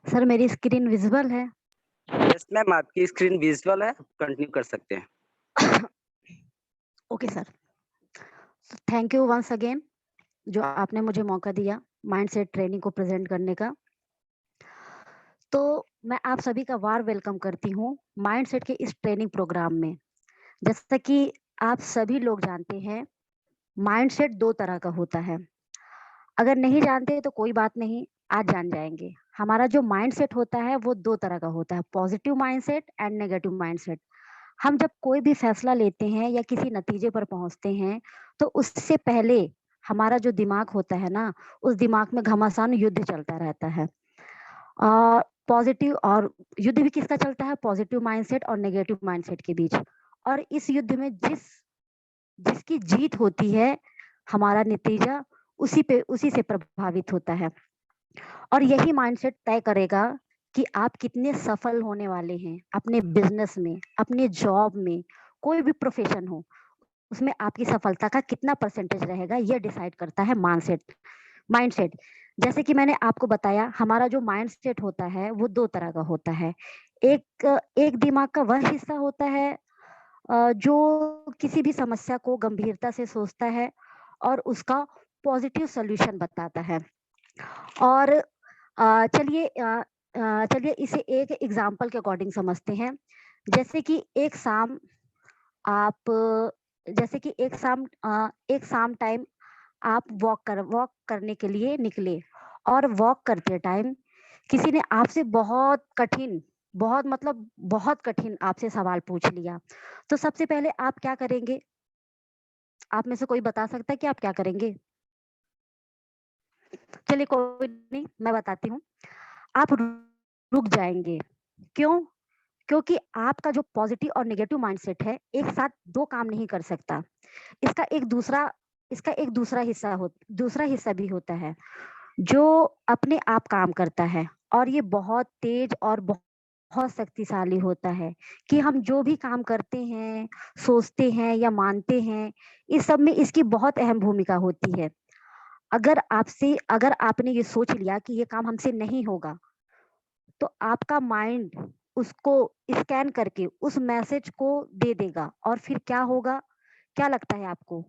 Sir मेरी screen visible है। Yes ma'am, आपकी स्क्रीन विजुअल है, कंटिन्यू कर सकते हैं। Okay sir, thank you once again जो आपने मुझे मौका दिया माइंडसेट ट्रेनिंग को प्रेजेंट करने का। तो मैं आप सभी का वार वेलकम करती हूँ माइंडसेट के इस ट्रेनिंग प्रोग्राम में। जैसा कि आप सभी लोग जानते हैं, माइंडसेट दो तरह का होता है। अगर नहीं जानते तो कोई बात नहीं, आज जान जाएंगे। हमारा जो माइंडसेट होता है वो दो तरह का होता है, positive mindset and negative mindset. हम जब कोई भी फैसला लेते हैं या किसी नतीजे पर पहुंचते हैं तो उससे पहले हमारा जो दिमाग होता है ना, उस दिमाग में घमासान युद्ध चलता रहता है। और पॉजिटिव और युद्ध भी किसका चलता है, पॉजिटिव माइंडसेट और नेगेटिव माइंडसेट के बीच। और इस युद्ध में जिसकी जीत होती है, हमारा नतीजा उसी से प्रभावित होता है। और यही माइंडसेट तय करेगा कि आप कितने सफल होने वाले हैं अपने बिजनेस में, अपने जॉब में, कोई भी प्रोफेशन हो उसमें आपकी सफलता का कितना परसेंटेज रहेगा, यह डिसाइड करता है माइंडसेट। जैसे कि मैंने आपको बताया, हमारा जो माइंडसेट होता है वो दो तरह का होता है। एक दिमाग का वह हिस्सा होता है जो किसी भी समस्या को गंभीरता से सोचता है और उसका पॉजिटिव सॉल्यूशन बताता है। और चलिए इसे एक एग्जाम्पल के अकॉर्डिंग समझते हैं। जैसे कि एक शाम आप जैसे कि एक शाम टाइम आप वॉक करने के लिए निकले, और वॉक करते टाइम किसी ने आपसे बहुत कठिन आपसे सवाल पूछ लिया। तो सबसे पहले आप क्या करेंगे? आप में से कोई बता सकता है कि आप क्या करेंगे? चलिए कोई नहीं, मैं बताती हूँ। आप रुक जाएंगे। क्यों? क्योंकि आपका जो पॉजिटिव और नेगेटिव माइंडसेट है एक साथ दो काम नहीं कर सकता। इसका एक दूसरा इसका एक दूसरा हिस्सा भी होता है जो अपने आप काम करता है, और ये बहुत तेज और बहुत शक्तिशाली होता है कि हम जो भी काम करते हैं, सोचते हैं या मानते हैं, इस सब में इसकी बहुत अहम भूमिका होती है। अगर आपने ये सोच लिया कि ये काम हमसे नहीं होगा, तो आपका माइंड उसको स्कैन करके उस मैसेज को दे देगा, और फिर क्या होगा? क्या लगता है आपको?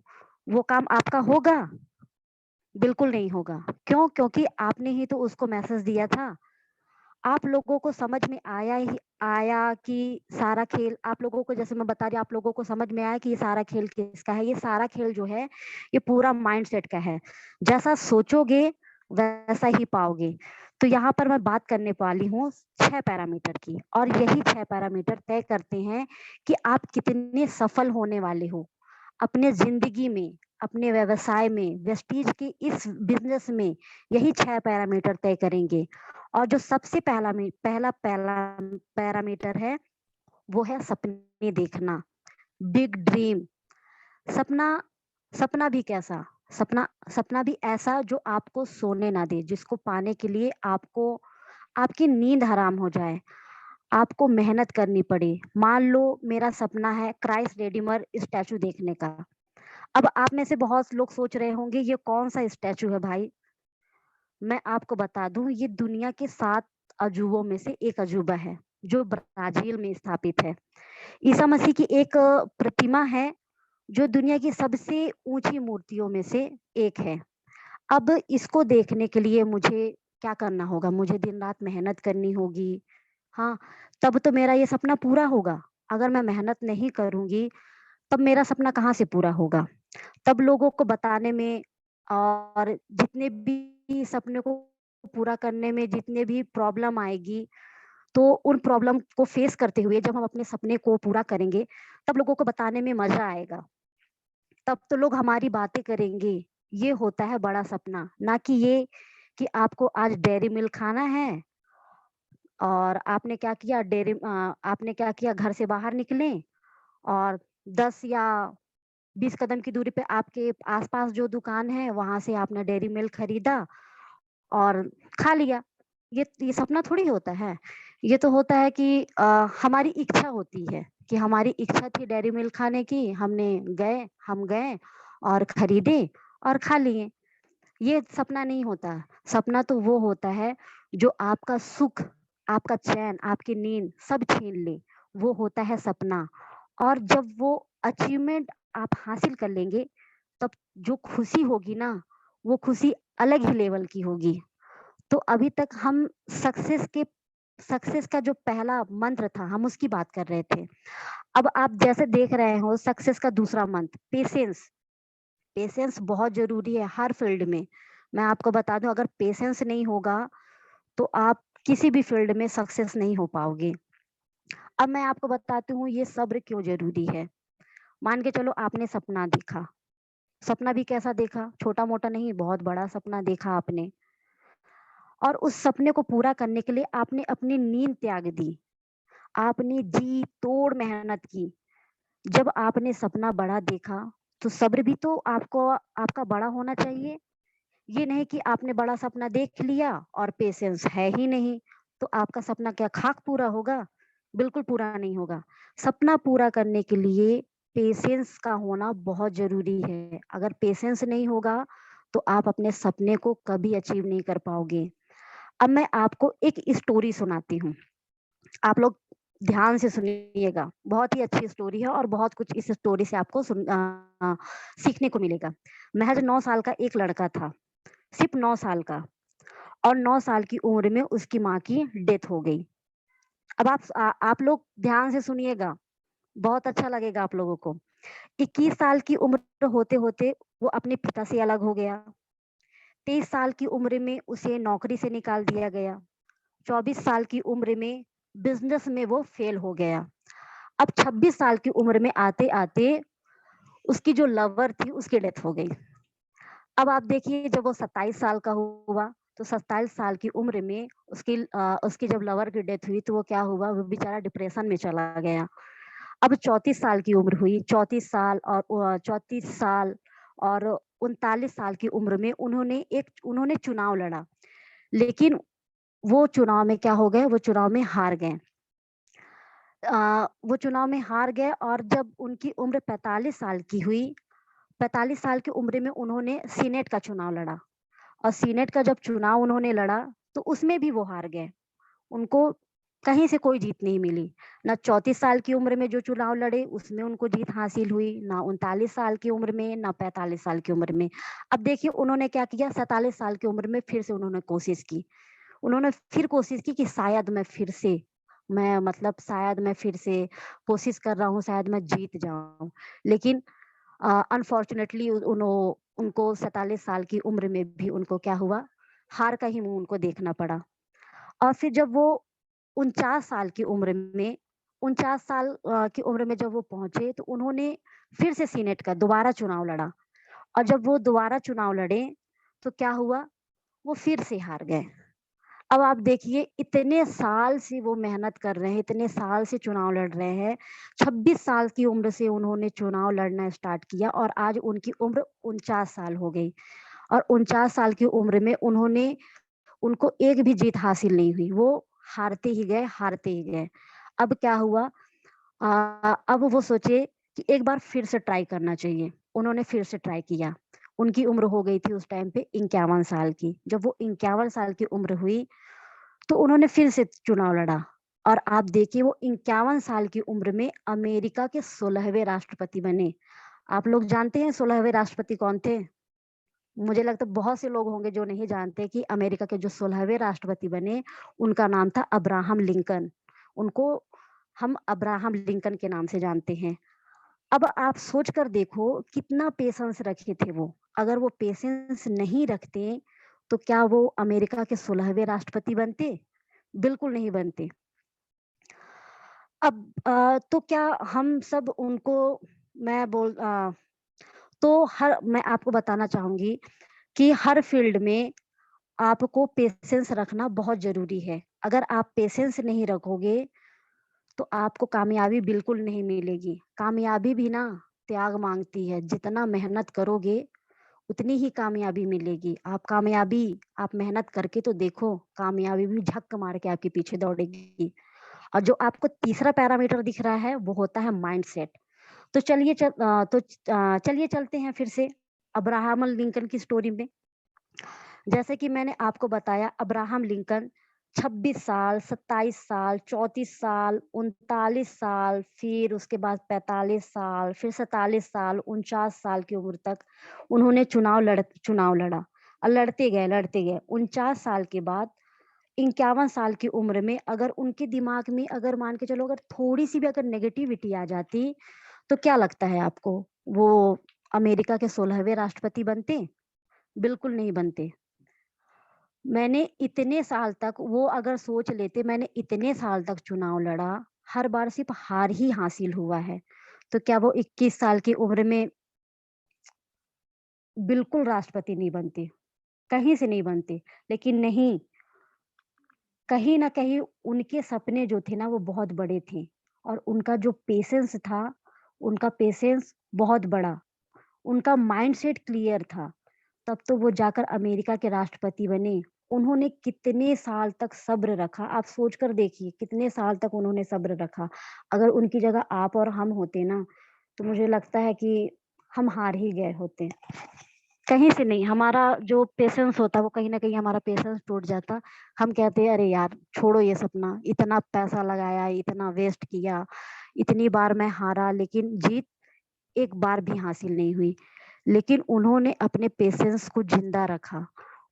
वो काम आपका होगा? बिल्कुल नहीं होगा। क्यों? क्योंकि आपने ही तो उसको मैसेज दिया था। आप लोगों को समझ में आया कि सारा खेल, आप लोगों को, जैसे मैं बता रही, आप लोगों को समझ में आया कि ये सारा खेल किसका है? ये सारा खेल जो है ये पूरा माइंडसेट का है। जैसा सोचोगे वैसा ही पाओगे। तो यहाँ पर मैं बात करने वाली हूँ 6 पैरामीटर की, और यही 6 पैरामीटर तय करते हैं कि आप कितने सफल होने वाले हो अपने जिंदगी में, अपने व्यवसाय में, वेस्टीज के इस बिजनेस में। यही 6 पैरामीटर तय करेंगे। और जो सबसे पहला पैरामीटर है वो है सपने देखना, बिग ड्रीम। सपना सपना भी कैसा? सपना भी ऐसा जो आपको सोने ना दे, जिसको पाने के लिए आपकी नींद हराम हो जाए, आपको मेहनत करनी पड़े। मान लो मेरा सपना है क्राइस्ट रेडिमर स्टैचू देखने का। अब आप में से बहुत लोग सोच रहे होंगे ये कौन सा स्टैचू है भाई? मैं आपको बता दूं, ये दुनिया के 7 अजूबों में से एक अजूबा है जो ब्राजील में स्थापित है। ईसा मसीह की एक प्रतिमा है जो दुनिया की सबसे ऊंची मूर्तियों में से एक है। अब इसको देखने के लिए मुझे क्या करना होगा? मुझे दिन रात मेहनत करनी होगी। हाँ, तब तो मेरा ये सपना पूरा होगा। अगर मैं मेहनत नहीं करूंगी तब मेरा सपना कहाँ से पूरा होगा? तब लोगों को बताने में और जितने भी सपने को पूरा करने में जितने भी प्रॉब्लम आएगी, तो उन प्रॉब्लम को फेस करते हुए जब हम अपने सपने को पूरा करेंगे, तब लोगों को बताने में मजा आएगा। तब तो लोग हमारी बातें करेंगे। ये होता है बड़ा सपना, ना कि ये कि आपको आज डेयरी मिल्क खाना है और आपने क्या किया, घर से बाहर निकले और 10 या 20 कदम की दूरी पे आपके आसपास जो दुकान है वहां से आपने डेयरी मिल्क खरीदा और खा लिया। ये सपना थोड़ी होता है। ये तो होता है कि हमारी इच्छा होती है, कि हमारी इच्छा थी डेयरी मिल्क खाने की, हम गए और खरीदे और खा लिए। ये सपना नहीं होता। सपना तो वो होता है जो आपका सुख, आपका चैन, आपकी नींद सब छीन ले, वो होता है सपना। और जब वो अचीवमेंट आप हासिल कर लेंगे, तब जो खुशी होगी ना, वो खुशी अलग ही लेवल की होगी। तो अभी तक हम सक्सेस का जो पहला मंत्र था, हम उसकी बात कर रहे थे। अब आप जैसे देख रहे हो सक्सेस का दूसरा मंत्र पेशेंस। पेशेंस बहुत ज़रूरी है हर फील्ड में। मैं आपको बता दूँ, अगर पेशेंस नहीं होगा, तो आप किसी भी फील्ड में सक्सेस नहीं हो पाओगे। अब मैं आपको बताती हूँ ये सब्र क्यों ज़रूरी है। मान के चलो आपने सपना देखा, सपना भी कैसा देखा? छोटा-मोटा नहीं, बहुत बड़ा सपना देखा आपने और उस सपने को पूरा करने के लिए आपने अपनी नींद त्याग दी। आपने जी तोड़ मेहनत की। जब आपने सपना बड़ा देखा, तो सब्र भी तो आपका बड़ा होना चाहिए। ये नहीं कि आपने बड़ा सपना देख लिया और पेशेंस है ही नहीं, तो आपका सपना क्या खाक पूरा होगा? बिल्कुल पूरा नहीं होगा। सपना पूरा करने के लिए पेशेंस का होना बहुत ज़रूरी है। अगर पेशेंस नहीं होगा, तो आप अपने सपने को कभी अचीव नहीं कर पाओगे। अब मैं आपको एक स्टोरी सुनाती हूँ। आप लोग ध्यान से सुनिएगा। बहुत ही अच्छी स्टोरी है और बहुत कुछ इस स्टोरी से आपको सीखने को मिलेगा। महज़ 9 साल का एक लड़का था, सिर्फ़ 9 साल का, और 9 साल की उम्र में उसकी माँ की डेथ हो गई। अब आप लोग ध्यान से सुनिएगा, बहुत अच्छा लगेगा आप लोगों को। 21 साल की उम्र होते-होते वो अपने पिता से अलग हो गया। 23 साल की उम्र में उसे नौकरी से निकाल दिया गया। 24 साल की उम्र में बिज़नेस में वो फेल हो गया। अब 26 साल की उम्र में आते-आते उसकी जो लवर थी उसकी डेथ हो गई। अब आप देखिए जब वो 27 साल का हुआ, तो 27 साल की उम्र में उसकी जब लवर की डेथ हुई तो वो क्या हुआ, वो बेचारा डिप्रेशन में चला गया। अब 34 साल की उम्र हुई, 34 साल और 39 साल की उम्र में उन्होंने चुनाव लड़ा। लेकिन वो चुनाव में क्या हो गए, वो चुनाव में हार गए। वो चुनाव में हार गए और जब उनकी उम्र 45 साल की हुई, 45 साल की उम्र में उन्होंने सीनेट का चुनाव लड़ा और सीनेट का जब चुनाव उन्होंने लड़ा, तो उसमें भी वो हार गए। उनको कहीं से कोई जीत नहीं मिली। ना 34 साल की उम्र में जो चुनाव लड़े, उसमें उनको जीत हासिल हुई, ना 39 साल की उम्र में, ना 45 साल की उम्र में। अब देखिए उन्होंने क्या किया, 47 साल की उम्र में फिर से उन्होंने कोशिश की। उन्होंने फिर कोशिश की कि शायद मैं फिर से कोशिश कर रहा हूँ, शायद मैं जीत जाऊँ। लेकिन अनफॉर्च्यूनेटली उनको 47 साल की उम्र में भी उनको क्या हुआ, हार का ही मुँह उनको देखना पड़ा। और फिर जब वो 49 साल की उम्र में 49 साल की उम्र में जब वो पहुँचे, तो उन्होंने फिर से सीनेट का दोबारा चुनाव लड़ा और जब वो दोबारा चुनाव लड़े, तो क्या हुआ, वो फिर से हार गए। अब आप देखिए इतने साल से वो मेहनत कर रहे हैं, इतने साल से चुनाव लड़ रहे हैं। 26 साल की उम्र से उन्होंने चुनाव लड़ना स्टार्ट किया और आज उनकी उम्र 49 साल हो गई और 49 साल की उम्र में उनको एक भी जीत हासिल नहीं हुई। वो हारते ही गए, हारते ही गए। अब क्या हुआ, अब वो सोचे कि एक बार फिर से ट्राई करना चाहिए। उन्होंने फिर से ट्राई किया। उनकी उम्र हो गई थी उस टाइम पे 51 साल की। जब वो 51 साल की उम्र हुई, तो उन्होंने फिर से चुनाव लड़ा और आप देखिए वो 51 साल की उम्र में अमेरिका के 16वें राष्ट्रपति बने। आप लोग जानते हैं 16वें राष्ट्रपति कौन थे? मुझे लगता है बहुत से लोग होंगे जो नहीं जानते कि अमेरिका के जो 16वें राष्ट्रपति बने, उनका नाम था अब्राहम लिंकन। उनको हम अब्राहम लिंकन के नाम से जानते हैं। अब आप सोच कर देखो कितना पेशेंस रखे थे वो। अगर वो पेशेंस नहीं रखते, तो क्या वो अमेरिका के 16वें राष्ट्रपति बनते? बिल्कुल नहीं बनते। अब तो क्या हम सब उनको मैं बोल अ, तो हर मैं आपको बताना चाहूँगी कि हर फील्ड में आपको पेशेंस रखना बहुत ज़रूरी है। अगर आप पेशेंस नहीं रखोगे, तो आपको कामयाबी बिल्कुल नहीं मिलेगी। कामयाबी भी ना त्याग माँगती है। जितना मेहनत करोगे, उतनी ही कामयाबी मिलेगी। आप मेहनत करके तो देखो, कामयाबी भी झक मार के आपके पीछे दौड़ेगी। और जो आपको तीसरा पैरामीटर दिख रहा है, वो होता है माइंडसेट। चलिए चलते हैं फिर से अब्राहम लिंकन की स्टोरी में। जैसे कि मैंने आपको बताया अब्राहम लिंकन 26 साल, 27 साल, 34 साल, 39 साल, फिर उसके बाद 45 साल, फिर 47 साल, 49 साल की उम्र तक उन्होंने चुनाव लड़ा और लड़ते गए। 49 साल के बाद 51 साल की उम्र में अगर उनके दिमाग में अगर मान के चलो अगर थोड़ी-सी भी अगर नेगेटिविटी आ जाती, तो क्या लगता है आपको? वो अमेरिका के 16वें राष्ट्रपति बनते? बिल्कुल नहीं बनते। मैंने इतने साल तक वो अगर सोच लेते मैंने इतने साल तक चुनाव लड़ा, हर बार सिर्फ़ हार ही हासिल हुआ है। तो क्या वो 21 साल की उम्र में बिल्कुल राष्ट्रपति नहीं बनते, कहीं से नहीं बनते। लेकिन नहीं, कहीं न कहीं उनके सपने जो थे ना वो बहुत बड़े थे और उनका जो पेशेंस था, उनका पेशेंस बहुत बड़ा, उनका माइंडसेट क्लियर था। तब तो वो जाकर अमेरिका के राष्ट्रपति बने। उन्होंने कितने साल तक सब्र रखा, आप सोच कर देखिए कितने साल तक उन्होंने सब्र रखा। अगर उनकी जगह आप और हम होते ना, तो मुझे लगता है कि हम हार ही गए होते। कहीं से नहीं, हमारा जो पेशेंस होता वो कहीं न कहीं हमारा पेशेंस टूट जाता। हम कहते अरे यार छोड़ो ये सपना, इतना पैसा लगाया, इतना वेस्ट किया, इतनी बार मैं हारा लेकिन जीत एक बार भी हासिल नहीं हुई। लेकिन उन्होंने अपने पेशेंस को ज़िंदा रखा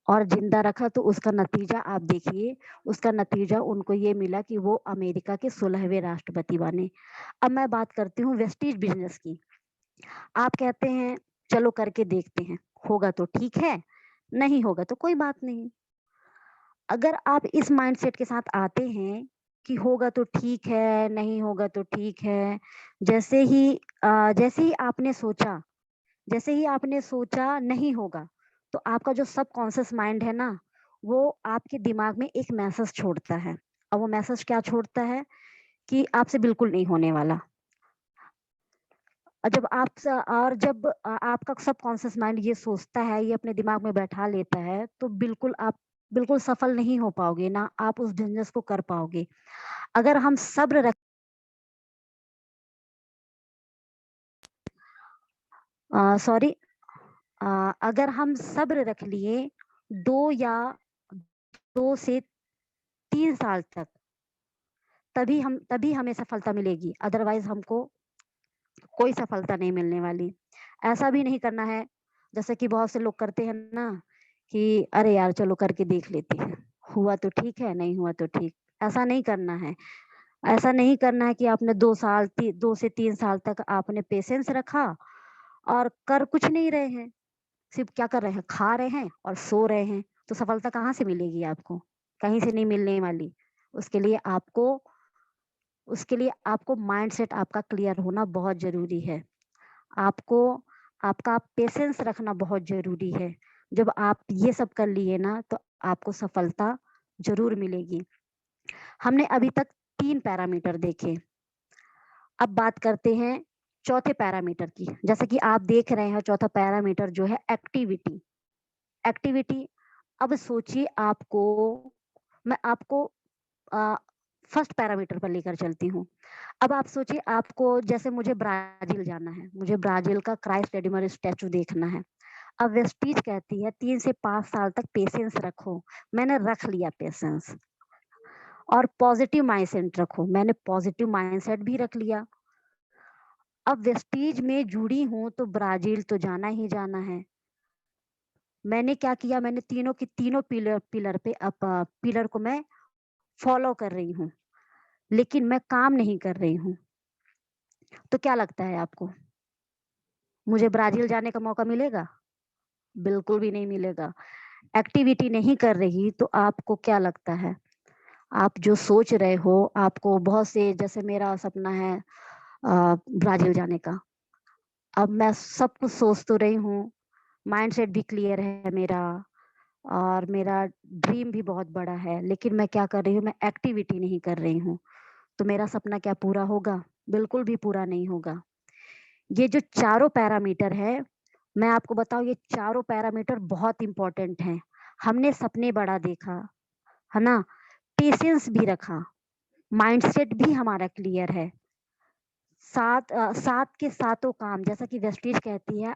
और ज़िंदा रखा तो उसका नतीजा आप देखिए, उसका नतीजा उनको ये मिला कि वो अमेरिका के 16वें राष्ट्रपति बने। अब मैं बात करती हूँ वेस्टीज बिज़नेस की। आप कहते हैं चलो करके देखते हैं, होगा तो ठीक है, नहीं होगा तो कोई बात नहीं। अगर आप इस माइंडसेट के साथ आते हैं कि होगा तो ठीक है, नहीं होगा तो ठीक है, जैसे ही जैसे ही आपने सोचा जैसे ही आपने सोचा नहीं होगा, तो आपका जो सबकॉन्शियस माइंड है ना, वो आपके दिमाग में एक मैसेज छोड़ता है। और वो मैसेज क्या छोड़ता है कि आपसे बिल्कुल नहीं होने वाला। और जब आपका सबकॉन्शियस माइंड ये सोचता है, ये अपने दिमाग में बैठा लेता है, तो आप बिल्कुल सफल नहीं हो पाओगे, ना आप उस बिज़नेस को कर पाओगे। अगर हम सब्र रख सॉरी अगर हम सब्र रख लिए 2 या 2 से 3 साल तक, तभी हमें सफलता मिलेगी, अदरवाइज़ हमको कोई सफलता नहीं मिलने वाली। ऐसा भी नहीं करना है, जैसे कि बहुत से लोग करते हैं ना कि अरे यार चलो करके देख लेते हैं, हुआ तो ठीक है, नहीं हुआ तो ठीक। ऐसा नहीं करना है। ऐसा नहीं करना है कि आपने 2 से 3 साल तक आपने पेशेंस रखा और कर कुछ नहीं रहे हैं। सिर्फ़ क्या कर रहे हैं, खा रहे हैं और सो रहे हैं, तो सफलता कहाँ से मिलेगी आपको? कहीं से नहीं मिलने वाली। उसके लिए आपको उसके लिए आपको माइंडसेट आपका क्लियर होना बहुत ज़रूरी है। आपको आपका पेशेंस रखना बहुत ज़रूरी है। जब आप ये सब कर लिए ना, तो आपको सफलता ज़रूर मिलेगी। हमने अभी तक 3 पैरामीटर देखे। अब बात करते हैं चौथे पैरामीटर की। जैसे कि आप देख रहे हैं चौथा पैरामीटर जो है एक्टिविटी। एक्टिविटी अब सोचिए मैं आपको अ, फर्स्ट पैरामीटर पर लेकर चलती हूँ। अब आप सोचिए आपको जैसे मुझे ब्राज़ील जाना है, मुझे ब्राज़ील का क्राइस्ट रिडीमर स्टैच्यू देखना है। अब वेस्टीज कहती है 3 से 5 साल तक पेशेंस रखो, मैंने रख लिया पेशेंस। और पॉजिटिव माइंडसेट रखो, मैंने पॉजिटिव माइंडसेट भी रख लिया। अब वेस्टीज में जुड़ी हूँ तो ब्राज़ील तो जाना ही जाना है। मैंने क्या किया, मैंने तीनों की तीनों पिलर को मैं फॉलो कर रही हूँ, लेकिन मैं काम नहीं कर रही हूँ। तो क्या लगता है आपको? मुझे ब्राज़ील जाने का मौका मिलेगा? बिल्कुल भी नहीं मिलेगा। एक्टिविटी नहीं कर रही तो आपको क्या लगता है? आप जो सोच रहे हो, आपको बहुत से जैसे मेरा सपना है ब्राज़ील जाने का। अब मैं सब कुछ सोच तो रही हूँ, माइंडसेट भी क्लियर है मेरा और मेरा ड्रीम भी बहुत बड़ा है, लेकिन मैं क्या कर रही हूँ, मैं एक्टिविटी नहीं कर रही हूँ। तो मेरा सपना क्या पूरा होगा? बिल्कुल भी पूरा नहीं होगा। ये जो चारों पैरामीटर है, मैं आपको बताऊँ ये चारों पैरामीटर बहुत इम्पोर्टेंट हैं। हमने सपने बड़ा देखा, है ना? पेशेंस भी रखा, माइंडसेट भी हमारा क्लियर है। सात के सातों काम जैसा कि वेस्टीज कहती है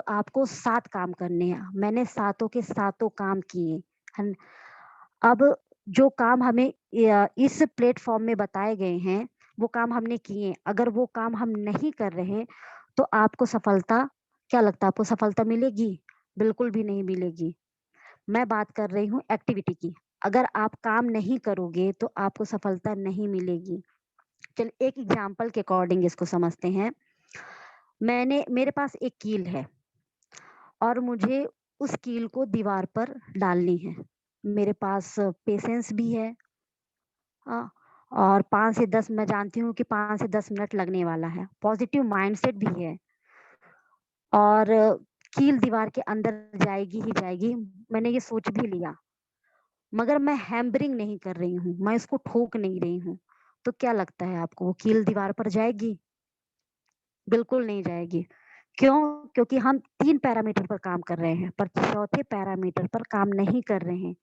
आपको 7 काम करने हैं। मैंने सातों के सातों काम किए। हन अब जो काम हमें इस प्लेटफ़ॉर्म में बताए गए हैं, वो काम हमने किए। अगर वो काम हम नहीं कर रहे हैं, तो आपको सफलता क्या लगता है आपको सफलता मिलेगी? बिल्कुल भी नहीं मिलेगी। मैं बात कर रही हूँ एक्टिविटी की। अगर आप काम नहीं करोगे, तो आपको सफलता नहीं मिलेगी। चलिए एक एग्ज़ाम्पल के अकॉर्डिंग इसको समझते हैं। मेरे पास एक कील है और मुझे उस कील को दीवार पर डालनी है। मेरे पास पेशेंस भी है और 5 से 10 मैं जानती हूँ कि 5 से 10 मिनट लगने वाला है। पॉज़िटिव माइंडसेट भी है और कील दीवार के अंदर जाएगी ही जाएगी, मैंने ये सोच भी लिया। मगर मैं हैम्बरिंग नहीं कर रही हूँ, मैं इसको ठोक नहीं रही हूँ। तो क्या लगता है आपको वो कील दीवार पर जाएगी? बिल्कुल नहीं जाएगी। क्यों? क्योंकि हम 3 पैरामीटर पर काम कर रहे हैं, पर चौथे पैरामीटर पर काम नहीं कर रहे हैं।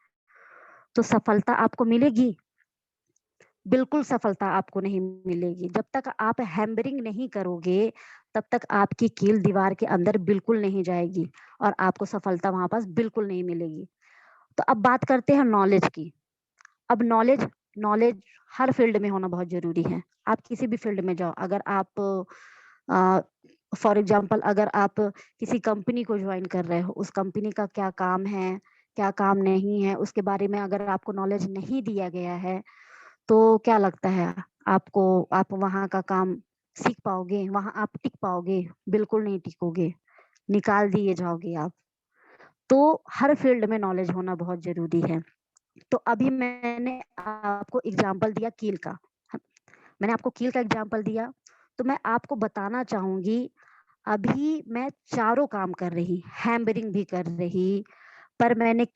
तो सफलता आपको मिलेगी? बिल्कुल सफलता आपको नहीं मिलेगी। जब तक आप हैम्बरिंग नहीं करोगे, तब तक आपकी कील दीवार के अंदर बिल्कुल नहीं जाएगी और आपको सफलता वहाँ पास बिल्कुल नहीं मिलेगी। तो अब बात करते हैं नॉलेज की। अब नॉलेज नॉलेज हर फील्ड में होना बहुत ज़रूरी है। आप किसी भी फील्ड में जाओ, अगर आप अ, फॉर एग्ज़ाम्पल अगर आप किसी कंपनी को जॉइन कर रहे हो, उस कंपनी का क्या काम है, क्या काम नहीं है, उसके बारे में अगर आपको नॉलेज नहीं दिया गया है, तो क्या लगता है आपको आप वहाँ का काम सीख पाओगे? वहाँ आप टिक पाओगे? बिल्कुल नहीं टिकोगे, निकाल दिए जाओगे आप। तो हर फील्ड में नॉलेज होना बहुत ज़रूरी है। तो अभी मैंने आपको एग्ज़ाम्पल दिया कील का, ह मैंने आपको कील का एग्ज़ाम्पल दिया, तो मैं आपको बताना चाहूँगी, अभी मैं चारों काम कर रही, हैम्बरिंग भी कर रही, पर मैंने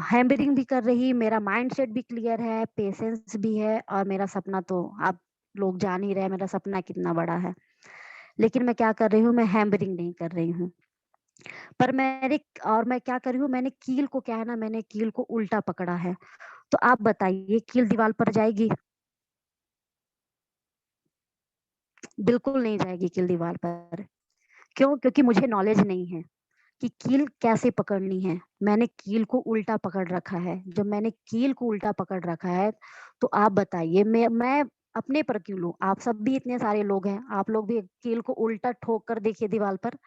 हैम्बरिंग भी कर रही, मेरा माइंडसेट भी क्लियर है, पेशेंस भी है और मेरा सपना तो आप लोग जान ही रहे हैं मेरा सपना कितना बड़ा है। लेकिन मैं क्या कर रही हूँ, मैं हैम्बरिंग नहीं कर रही हूँ। पर मैं क्या कर रही हूँ, मैंने कील को क्या है ना, मैंने कील को उल्टा पकड़ा है। तो आप बताइए कील दीवार पर जाएगी? बिल्कुल नहीं जाएगी कील दीवार पर। क्यों? क्योंकि मुझे नॉलेज नहीं है कि कील कैसे पकड़नी है। मैंने कील को उल्टा पकड़ रखा है। जब मैंने कील को उल्टा पकड़ रखा है, तो आप बताइए मैं अपने पर क्यों लूँ? आप सब भी इतने सारे लोग हैं, आप लोग भी कील को उल्टा ठोक कर देखिए दीवार पर,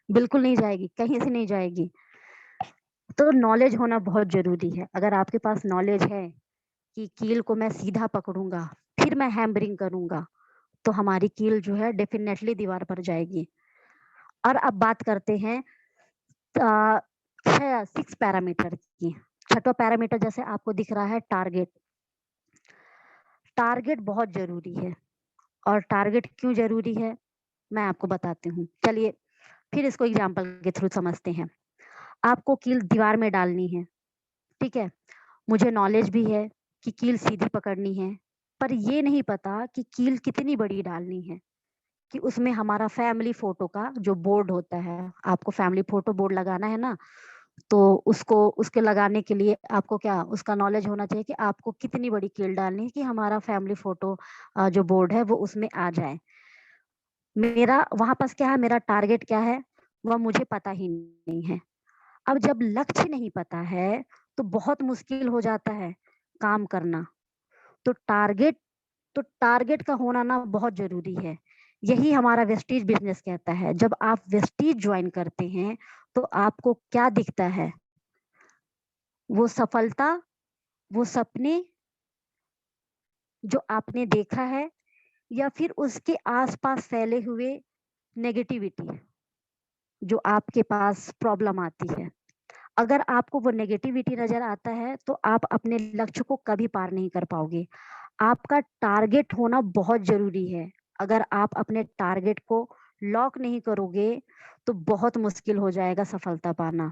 बिल्कुल नहीं जाएगी, कहीं से नहीं जाएगी। तो नॉलेज होना बहुत ज़रूरी है। अगर आपके पास नॉलेज है कि कील को मैं सीधा पकड़ूँगा, फिर मैं हैम्बरिंग करूँगा, तो हमारी कील जो है डेफ़िनेटली दीवार पर जाएगी। और अब बात करते हैं 6 पैरामीटर की। छठवां पैरामीटर जैसे आपको दिख रहा है टारगेट। टारगेट बहुत ज़रूरी है और टारगेट क्यों ज़रूरी है, मैं आपको बताती हूँ। चलिए फिर इसको एग्ज़ाम्पल के थ्रू समझते हैं। आपको कील दीवार में डालनी है, ठीक है? मुझे नॉलेज भी है कि कील सीधी पकड़नी है, पर ये नहीं पता कि कील कितनी बड़ी डालनी है। कि उसमें हमारा फैमिली फ़ोटो का जो बोर्ड होता है, आपको फैमिली फ़ोटो बोर्ड लगाना है ना, तो उसके लगाने के लिए आपको क्या उसका नॉलेज होना चाहिए कि आपको कितनी बड़ी कील डालनी है कि हमारा फैमिली फ़ोटो जो बोर्ड है वो उसमें आ जाए। मेरा वहाँ पास क्या है, मेरा टारगेट क्या है, वह मुझे पता ही नहीं है। अब जब लक्ष्य नहीं पता है, तो बहुत मुश्किल हो जाता है काम करना। तो टारगेट का होना ना बहुत ज़रूरी है। यही हमारा वेस्टीज बिज़नेस कहता है। जब आप वेस्टीज जॉइन करते हैं, तो आपको क्या दिखता है? वो सफलता, वो सपने जो आपने देखा है या फिर उसके आस-पास फैले हुए नेगेटिविटी, जो आपके पास प्रॉब्लम आती है। अगर आपको वो नेगेटिविटी नज़र आता है, तो आप अपने लक्ष्य को कभी पार नहीं कर पाओगे। आपका टारगेट होना बहुत ज़रूरी है। अगर आप अपने टारगेट को लॉक नहीं करोगे, तो बहुत मुश्किल हो जाएगा सफलता पाना।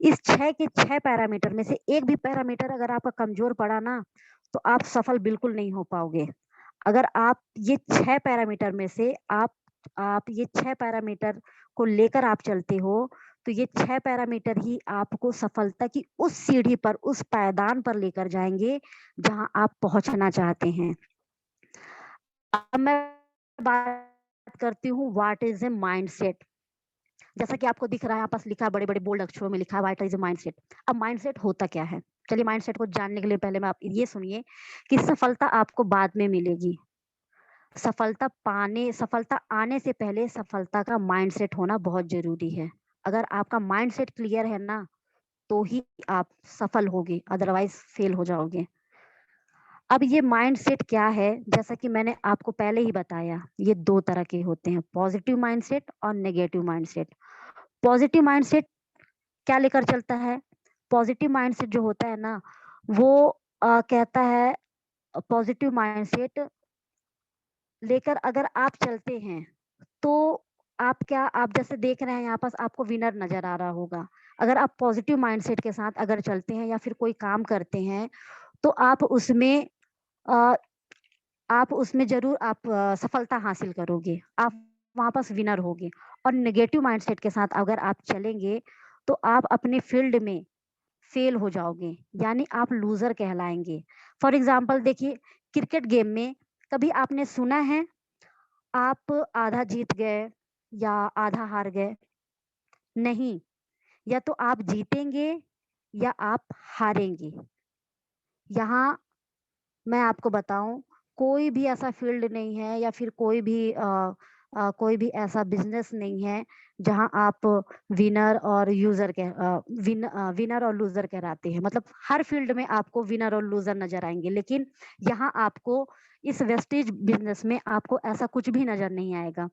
इस 6 के 6 पैरामीटर में से एक भी पैरामीटर अगर आपका कमज़ोर पड़ा ना, तो आप सफल बिल्कुल नहीं हो पाओगे। अगर आप ये 6 पैरामीटर में से आप ये 6 पैरामीटर को लेकर आप चलते हो, तो ये 6 पैरामीटर ही आपको सफलता की उस सीढ़ी पर, उस पायदान पर लेकर जाएँगे, जहाँ आप पहुँचना चाहते हैं। अब मैं बात करती हूँ व्हाट इज़ अ माइंडसेट। जैसा कि आपको दिख रहा है, यहाँ पास लिखा है बड़े-बड़े बोल्ड अक्षरों में लिखा है व्हाट इज़ अ माइंडसेट। अब माइंडसेट होता क्या है? चलिए माइंडसेट को जानने के लिए पहले मैं आप ये सुनिए कि सफलता आपको बाद में मिलेगी। सफलता आने से पहले सफलता का माइंडसेट होना बहुत ज़रूरी है। अगर आपका माइंडसेट क्लियर है ना, तो ही आप सफल होगे, अदरवाइज़ फेल हो जाओगे। अब ये माइंडसेट क्या है, जैसा कि मैंने आपको पहले ही बताया, ये 2 तरह के होते हैं, पॉजिटिव माइंडसेट और नेगेटिव माइंडसेट। पॉजिटिव माइंडसेट क्या लेकर चलता है? पॉजिटिव माइंडसेट जो होता है ना, वो कहता है पॉजिटिव माइंडसेट लेकर अगर आप चलते हैं, तो आप जैसे देख रहे हैं यहाँ पास आपको विनर नज़र आ रहा होगा। अगर आप पॉजिटिव माइंडसेट के साथ अगर चलते हैं या फिर कोई काम करते हैं, तो अ, आप उसमें ज़रूर सफलता हासिल करोगे। आप वहाँ पास विनर होगे। और नेगेटिव माइंडसेट के साथ अगर आप चलेंगे, तो आप अपने फील्ड में फेल हो जाओगे, यानी आप लूज़र कहलाएँगे। फॉर एग्ज़ाम्पल देखिए, क्रिकेट गेम में कभी आपने सुना है, आप आधा जीत गए या आधा हार गए? नहीं, या तो आप जीतेंगे या आप हारेंगे। यहाँ मैं आपको बताऊँ, कोई भी ऐसा फ़ील्ड नहीं है या फिर कोई भी ऐसा बिज़नेस नहीं है, जहाँ आप विनर और लूज़र कहलाते हैं। मतलब हर फ़ील्ड में आपको विनर और लूज़र नज़र आएँगे, लेकिन यहाँ आपको इस वेस्टेज बिज़नेस में आपको ऐसा कुछ भी नज़र नहीं आएगा।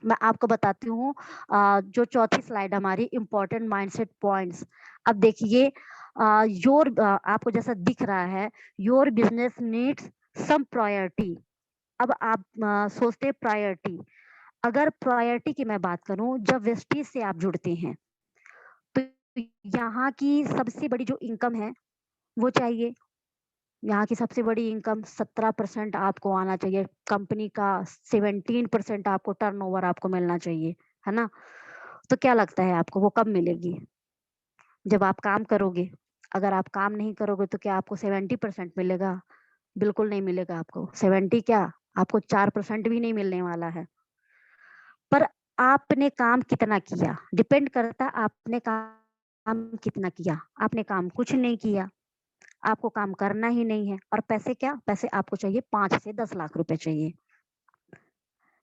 मैं आपको बताती हूँ जो चौथी स्लाइड हमारी इम्पोर्टेंट माइंडसेट पॉइंट्स। अब देखिए आपको जैसा दिख रहा है, your business needs some priority. अब आप सोचते प्रायोरिटी, अगर प्रायोरिटी की मैं बात करूँ, जब वेस्टीज से आप जुड़ते हैं, तो यहाँ की सबसे बड़ी जो इनकम है वो चाहिए। यहाँ की सबसे बड़ी इनकम 17% आपको आना चाहिए, कंपनी का 17% आपको टर्नओवर आपको मिलना चाहिए, है ना? तो क्या लगता है आपको वो कब मिलेगी? जब आप काम करोगे। अगर आप काम नहीं करोगे तो क्या आपको 70% मिलेगा? बिल्कुल नहीं मिलेगा आपको। 70 क्या, आपको 4% भी नहीं मिलने वाला है। पर आपने काम कितना किया, डिपेंड करता है आपने काम कितना किया। आपने काम कुछ नहीं किया, आपको काम करना ही नहीं है और पैसे क्या? पैसे आपको चाहिए 5 से 10 लाख रुपए चाहिए।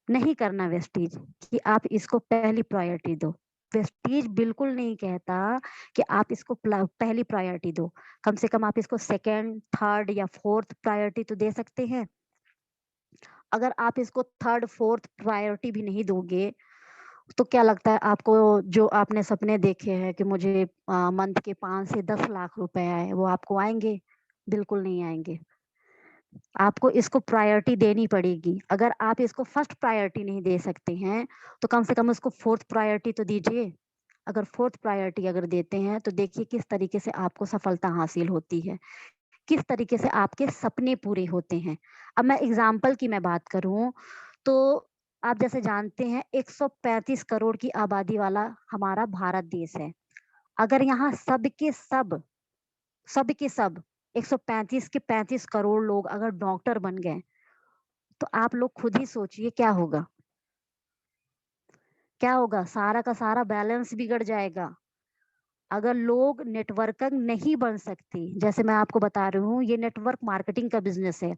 नहीं करना वेस्टीज कि आप इसको पहली प्रायोरिटी दो। वेस्टीज बिल्कुल नहीं कहता कि आप इसको पहली प्रायोरिटी दो। कम से कम आप इसको सेकंड, थर्ड या फोर्थ प्रायोरिटी तो दे सकते हैं। अगर आप इसको थर्ड, फोर्थ प्रायोरिटी भी नहीं दोगे, तो क्या लगता है आपको, जो आपने सपने देखे हैं कि मुझे मंथ के 5 से 10 लाख रुपए आए, वो आपको आएँगे? बिल्कुल नहीं आएँगे। आपको इसको प्रायोरिटी देनी पड़ेगी। अगर आप इसको फर्स्ट प्रायोरिटी नहीं दे सकते हैं, तो कम से कम उसको फोर्थ प्रायोरिटी तो दीजिए। अगर फोर्थ प्रायोरिटी अगर देते हैं, तो देखिए किस तरीके से आपको सफलता हासिल होती है, किस तरीके से आपके सपने पूरे होते हैं। अब मैं एग्ज़ाम्पल की मैं बात करूँ, तो आप जैसे जानते हैं 135 करोड़ की आबादी वाला हमारा भारत देश है। अगर यहाँ सब के सब 135 के 35 करोड़ लोग अगर डॉक्टर बन गए, तो आप लोग खुद ही सोचिए क्या होगा? क्या होगा? सारा का सारा बैलेंस बिगड़ जाएगा। अगर लोग नेटवर्कर नहीं बन सकते, जैसे मैं आपको बता रही हूँ, ये नेटवर्क मार्केटिंग का बिज़नेस है।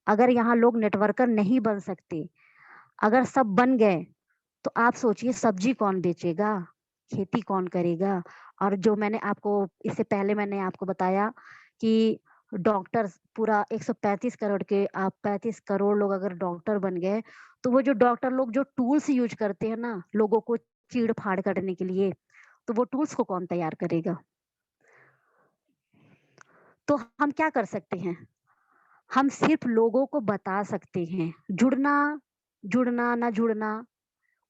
अगर यहाँ लोग नेटवर्कर नहीं बन सकते, अगर सब बन गए, तो आप सोचिए सब्जी कौन बेचेगा? खेती कौन करेगा? और जो मैंने आपको इससे पहले मैंने आपको बताया कि डॉक्टर्स पूरा 135 करोड़ के 35 करोड़ लोग अगर डॉक्टर बन गए, तो वो जो डॉक्टर लोग जो टूल्स यूज़ करते हैं ना, लोगों को चीड़-फाड़ करने के लिए, तो वो टूल्स को कौन तैयार करेगा? तो हम क्या कर सकते हैं? हम सिर्फ लोगों को बता सकते हैं। जुड़ना ना जुड़ना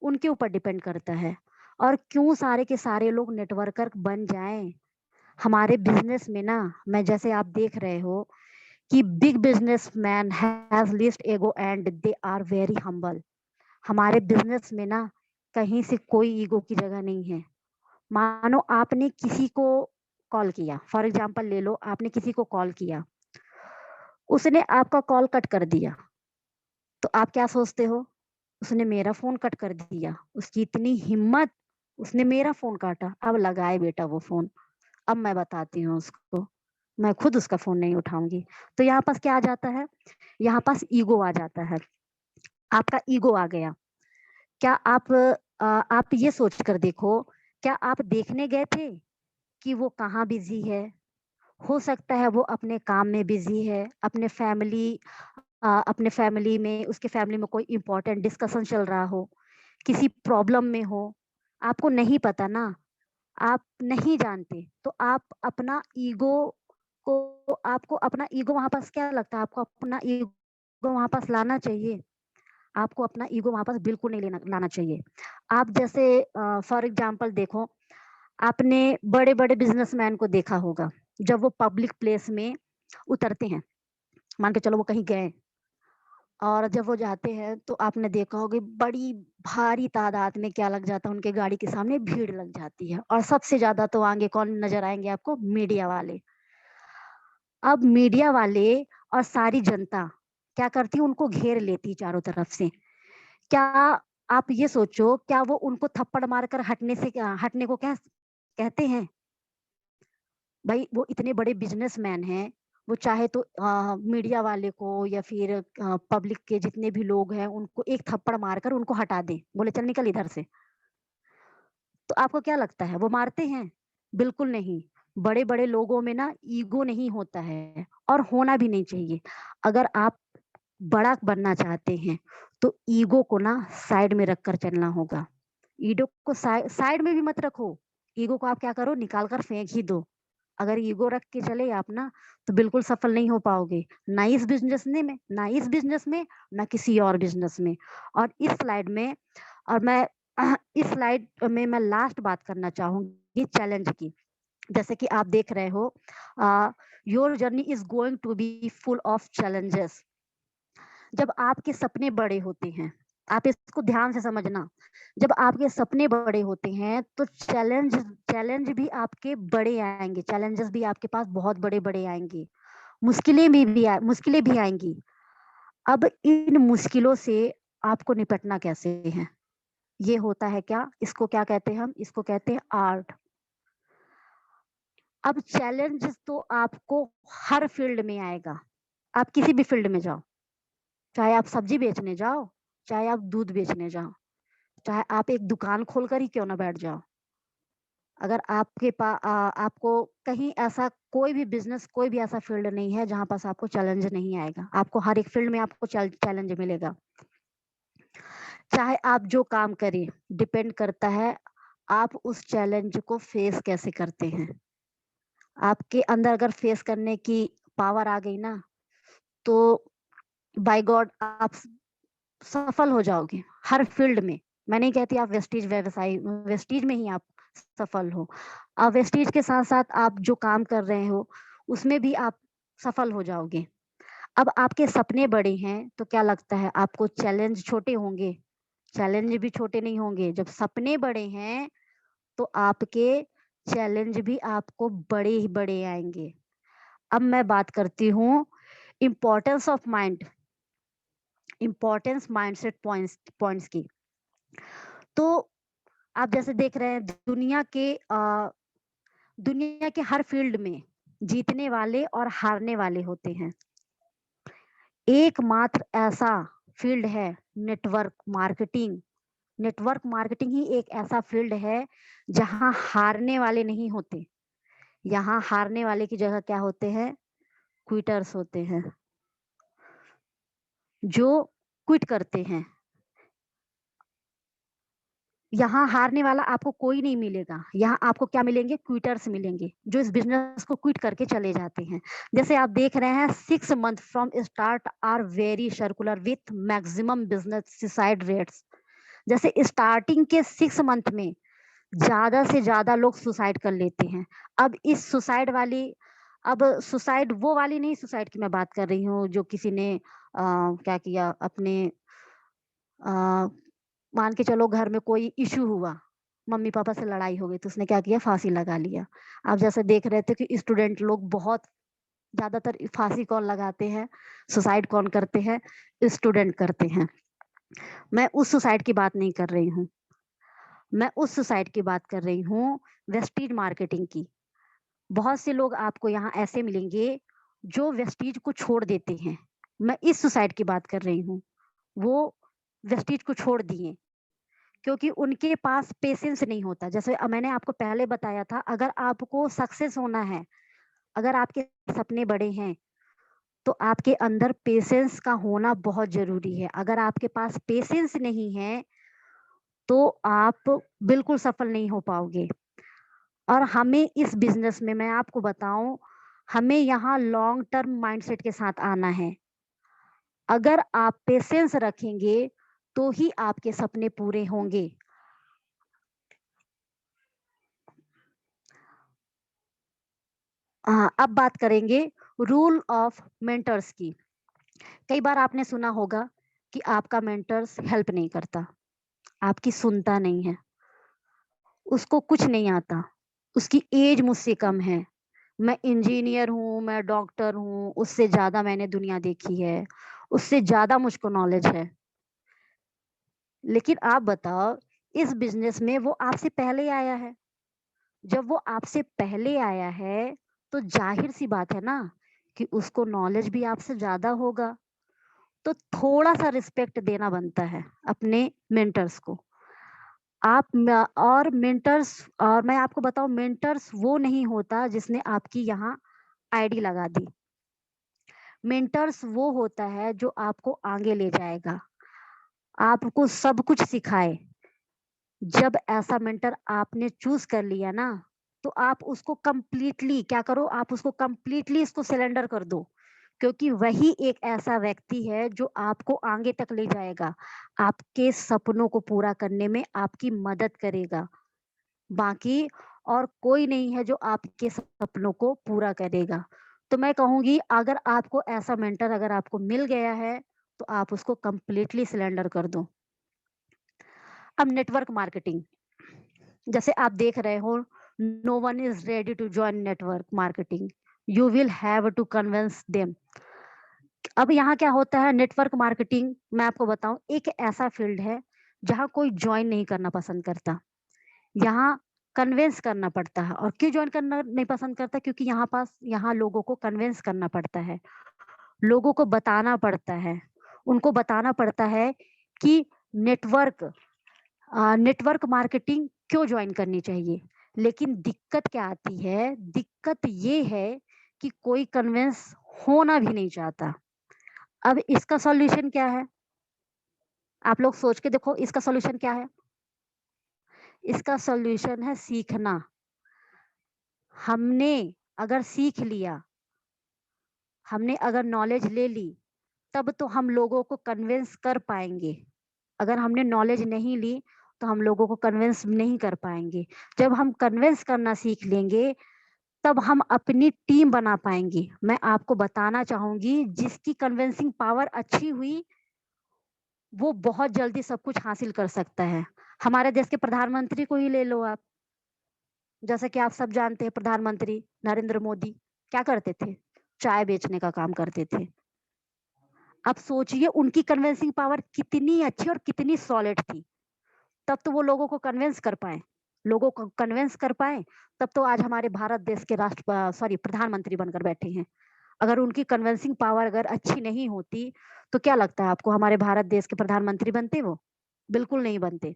उनके ऊपर डिपेंड करता है। और क्यों सारे के सारे लोग नेटवर्कर बन जाएँ? हमारे बिज़नेस में ना, मैं जैसे आप देख रहे हो कि big businessman has least ego and they are very humble. हमारे बिज़नेस में ना कहीं से कोई ईगो की जगह नहीं है। मानो आपने किसी को कॉल किया, फॉर एग्ज़ाम्पल ले लो, आपने किसी को कॉल किया, उसने आपका कॉल कट कर दिया, तो आप क्या सोचते हो? उसने मेरा फ़ोन कट कर दिया, उसकी इतनी हिम्मत, उसने मेरा फ़ोन काटा, अब लगाए बेटा वो फ़ोन। अब मैं बताती हूँ उसको। मैं खुद उसका फ़ोन नहीं उठाऊँगी। तो यहाँ पास क्या आ जाता है? यहाँ पास ईगो आ जाता है। आपका ईगो आ गया। क्या आप ये सोच कर देखो, क्या आप देखने गए थे कि वो कहाँ बिज़ी है? हो सकता है वो अपने काम में बिज़ी है, अपने फैमिली में उसके फैमिली में कोई इम्पोर्टेंट डिस्कशन चल रहा हो, किसी प्रॉब्लम में हो, आपको नहीं पता ना, आप नहीं जानते, तो आप अपना ईगो आपको अपना ईगो वहाँ पास क्या लगता है? आपको अपना ईगो वहाँ पास लाना चाहिए? आपको अपना ईगो वहाँ पास बिल्कुल नहीं लाना चाहिए। आप जैसे फॉर एग्ज़ाम्पल देखो, आपने बड़े-बड़े बिज़नेसमैन को देखा होगा, जब वो पब्लिक प्लेस में उतरते हैं, मान के चलो वो कहीं गए और जब वो जाते हैं तो आपने देखा होगा बड़ी भारी तादाद में क्या लग जाता है, उनके गाड़ी के सामने भीड़ लग जाती है और सबसे ज़्यादा तो आगे कौन नज़र आएँगे आपको? मीडिया वाले। अब मीडिया वाले और सारी जनता क्या करती है? उनको घेर लेती है चारों तरफ से। क्या आप ये सोचो, क्या वो उनको थप्पड़ मारकर हटने को कहते हैं? भाई वो इतने बड़े बिज़नेसमैन हैं, वो चाहे तो मीडिया वाले को या फिर पब्लिक के जितने भी लोग हैं, उनको एक थप्पड़ मारकर उनको हटा दें, बोले चल निकल इधर से। तो आपको क्या लगता है वो मारते हैं? बिल्कुल नहीं। बड़े-बड़े लोगों में ना ईगो नहीं होता है और होना भी नहीं चाहिए। अगर आप बड़ा बनना चाहते हैं, तो ईगो को ना साइड में रख कर चलना होगा। ईगो को साइड में भी मत रखो। ईगो को आप क्या करो निकाल कर फेंक ही दो। अगर ईगो रख के चले आप ना तो बिल्कुल सफल नहीं हो पाओगे। ना इस बिज़नेस में, ना किसी और बिज़नेस में। और इस स्लाइड में और मैं इस स्लाइड में मैं लास्ट बात करना चाहूँगी चैलेंज की। जैसे कि आप देख रहे हो your journey is going to be full of challenges. जब आपके सपने बड़े होते हैं, आप इसको ध्यान से समझना। जब आपके सपने बड़े होते हैं तो चैलेंज भी आपके बड़े आएँगे, चैलेंजेस भी आपके पास बहुत बड़े-बड़े आएँगे। मुश्किलें भी आएँगी। अब इन मुश्किलों से आपको निपटना कैसे है? ये होता है क्या? इसको क्या कहते हैं हम? इसको कहते हैं आर्ट। अब चैलेंज तो आपको हर फील्ड में आएगा। आप किसी भी फील्ड में जाओ, चाहे आप सब्जी बेचने जाओ, चाहे आप दूध बेचने जाओ, चाहे आप एक दुकान खोलकर ही क्यों ना बैठ जाओ। अगर आपको कहीं ऐसा कोई भी बिज़नेस, कोई भी ऐसा फील्ड नहीं है जहाँ पास आपको चैलेंज नहीं आएगा। आपको हर एक फील्ड में आपको चैलेंज मिलेगा। चाहे आप जो काम करें, डिपेंड करता है आप उस चैलेंज को फेस कैसे करते हैं। आपके अंदर अगर फेस करने की पावर आ गई ना, तो बाय गॉड आप सफल हो जाओगे हर फील्ड में। मैं नहीं कहती आप वेस्टीज में ही आप सफल हो। वेस्टीज के साथ-साथ आप जो काम कर रहे हो, उसमें भी आप सफल हो जाओगे। अब आपके सपने बड़े हैं, तो क्या लगता है आपको चैलेंज छोटे होंगे? चैलेंज भी छोटे नहीं होंगे। जब सपने बड़े हैं, तो आपके चैलेंज भी आपको बड़े ही बड़े आएँगे। अब मैं बात करती हूँ importance of mind importance mindset points की। तो आप जैसे देख रहे हैं दुनिया के हर फील्ड में जीतने वाले और हारने वाले होते हैं। एकमात्र ऐसा फील्ड है नेटवर्क मार्केटिंग। नेटवर्क मार्केटिंग ही एक ऐसा फील्ड है जहाँ हारने वाले नहीं होते। यहाँ हारने वाले की जगह क्या होते हैं? क्विटर्स होते हैं, जो क्विट करते हैं। यहाँ हारने वाला आपको कोई नहीं मिलेगा। यहाँ आपको क्या मिलेंगे? क्विटर्स मिलेंगे, जो इस बिज़नेस को क्विट करके चले जाते हैं। जैसे आप देख रहे हैं 6 month from start our very circular with maximum business suicide rates. जैसे स्टार्टिंग के 6 मंथ में ज़्यादा से ज़्यादा लोग सुसाइड कर लेते हैं। अब सुसाइड वो वाली नहीं सुसाइड की मैं बात कर रही हूँ जो किसी ने क्या किया अपने अ, मान के चलो घर में कोई इश्यू हुआ, मम्मी-पापा से लड़ाई हो गई तो उसने क्या किया फांसी लगा लिया। आप जैसे देख रहे थे कि स्टूडेंट लोग बहुत ज़्यादातर फांसी कौन लगाते हैं, सुसाइड कौन करते हैं? स्टूडेंट करते हैं। मैं उस सुसाइड की बात नहीं कर रही हूँ। मैं उस सुसाइड की बात कर रही हूँ वेस्टीज मार्केटिंग की। बहुत से लोग आपको यहाँ ऐसे मिलेंगे जो वेस्टीज को छोड़ देते हैं। मैं इस सुसाइड की बात कर रही हूँ। वो वेस्टीज को छोड़ दिए क्योंकि उनके पास पेशेंस नहीं होता। जैसे मैंने आपको पहले बताया था, अगर आपको सक्सेस होना है, अगर आपके सपने बड़े हैं, तो आपके अंदर पेशेंस का होना बहुत ज़रूरी है। अगर आपके पास पेशेंस नहीं है, तो आप बिल्कुल सफल नहीं हो पाओगे। और हमें इस बिज़नेस में मैं आपको बताऊँ, हमें यहाँ लॉन्ग टर्म माइंडसेट के साथ आना है। अगर आप पेशेंस रखेंगे, तो ही आपके सपने पूरे होंगे। हाँ, अब बात करेंगे रूल ऑफ मेंटर्स की। कई बार आपने सुना होगा कि आपका मेंटर्स हेल्प नहीं करता, आपकी सुनता नहीं है, उसको कुछ नहीं आता, उसकी एज मुझसे कम है, मैं इंजीनियर हूँ, मैं डॉक्टर हूँ, उससे ज़्यादा मैंने दुनिया देखी है, उससे ज़्यादा मुझको नॉलेज है। लेकिन आप बताओ, इस बिज़नेस में वो आपसे पहले आया है। जब वो आपसे पहले आया है, तो ज़ाहिर-सी बात है ना कि उसको नॉलेज भी आपसे ज़्यादा होगा। तो थोड़ा-सा रिस्पेक्ट देना बनता है अपने मेंटर्स को। आप म और मेंटर्स, और मैं आपको बताऊँ, मेंटर्स वो नहीं होता जिसने आपकी यहाँ आईडी लगा दी। मेंटर्स वो होता है जो आपको आगे ले जाएगा, आपको सब कुछ सिखाए। जब ऐसा मेंटर आपने चूज़ कर लिया ना, तो आप उसको कंप्लीटली क्या करो, आप उसको कंप्लीटली इसको सरेंडर कर दो। क्योंकि वही एक ऐसा व्यक्ति है जो आपको आगे तक ले जाएगा, आपके सपनों को पूरा करने में आपकी मदद करेगा। बाकी और कोई नहीं है जो आपके सपनों को पूरा करेगा। तो मैं कहूँगी, अगर आपको ऐसा मेंटर अगर आपको मिल गया है, तो आप उसको कंप्लीटली सरेंडर कर दो। अब नेटवर्क मार्केटिंग, जैसे आप देख रहे हो, no one is ready to join network marketing, you will have to convince them. अब यहाँ क्या होता है, नेटवर्क मार्केटिंग मैं आपको बताऊं, एक ऐसा फील्ड है जहाँ कोई ज्वाइन नहीं करना पसंद करता। यहाँ कन्विंस करना पड़ता है। और क्यों ज्वाइन करना नहीं पसंद करता? क्योंकि यहाँ लोगों को कन्विंस करना पड़ता है, लोगों को बताना पड़ता है, उनको बताना पड़ता है कि नेटवर्क नेटवर्क मार्केटिंग क्यों ज्वाइन करनी चाहिए। लेकिन दिक्कत क्या आती है? दिक्कत ये है कि कोई कन्विंस होना भी नहीं चाहता। अब इसका सॉल्यूशन क्या है? आप लोग सोच के देखो, इसका सॉल्यूशन क्या है? इसका सॉल्यूशन है सीखना। हमने अगर सीख लिया, हमने अगर नॉलेज ले ली, तब तो हम लोगों को कन्विंस कर पाएँगे। अगर हमने नॉलेज नहीं ली, तो हम लोगों को कन्विंस नहीं कर पाएँगे। जब हम कन्विंस करना सीख लेंगे, तब हम अपनी टीम बना पाएँगे। मैं आपको बताना चाहूँगी, जिसकी कन्विंसिंग पावर अच्छी हुई, वो बहुत जल्दी सब कुछ हासिल कर सकता है। हमारे देश के प्रधानमंत्री को ही ले लो आप। जैसा कि आप सब जानते हैं, प्रधानमंत्री नरेंद्र मोदी क्या करते थे? चाय बेचने का काम करते थे। अब सोचिए उनकी कन्विंसिंग पावर कितनी अच्छी और कितनी सॉलिड थी। तब तो वो लोगों को कन्विंस कर पाएँ। लोगों को कन्विंस कर पाएँ, तब तो आज हमारे भारत देश के प्रधानमंत्री बनकर बैठे हैं। अगर उनकी कन्विंसिंग पावर अगर अच्छी नहीं होती, तो क्या लगता है आपको, हमारे भारत देश के प्रधानमंत्री बनते वो? बिल्कुल नहीं बनते।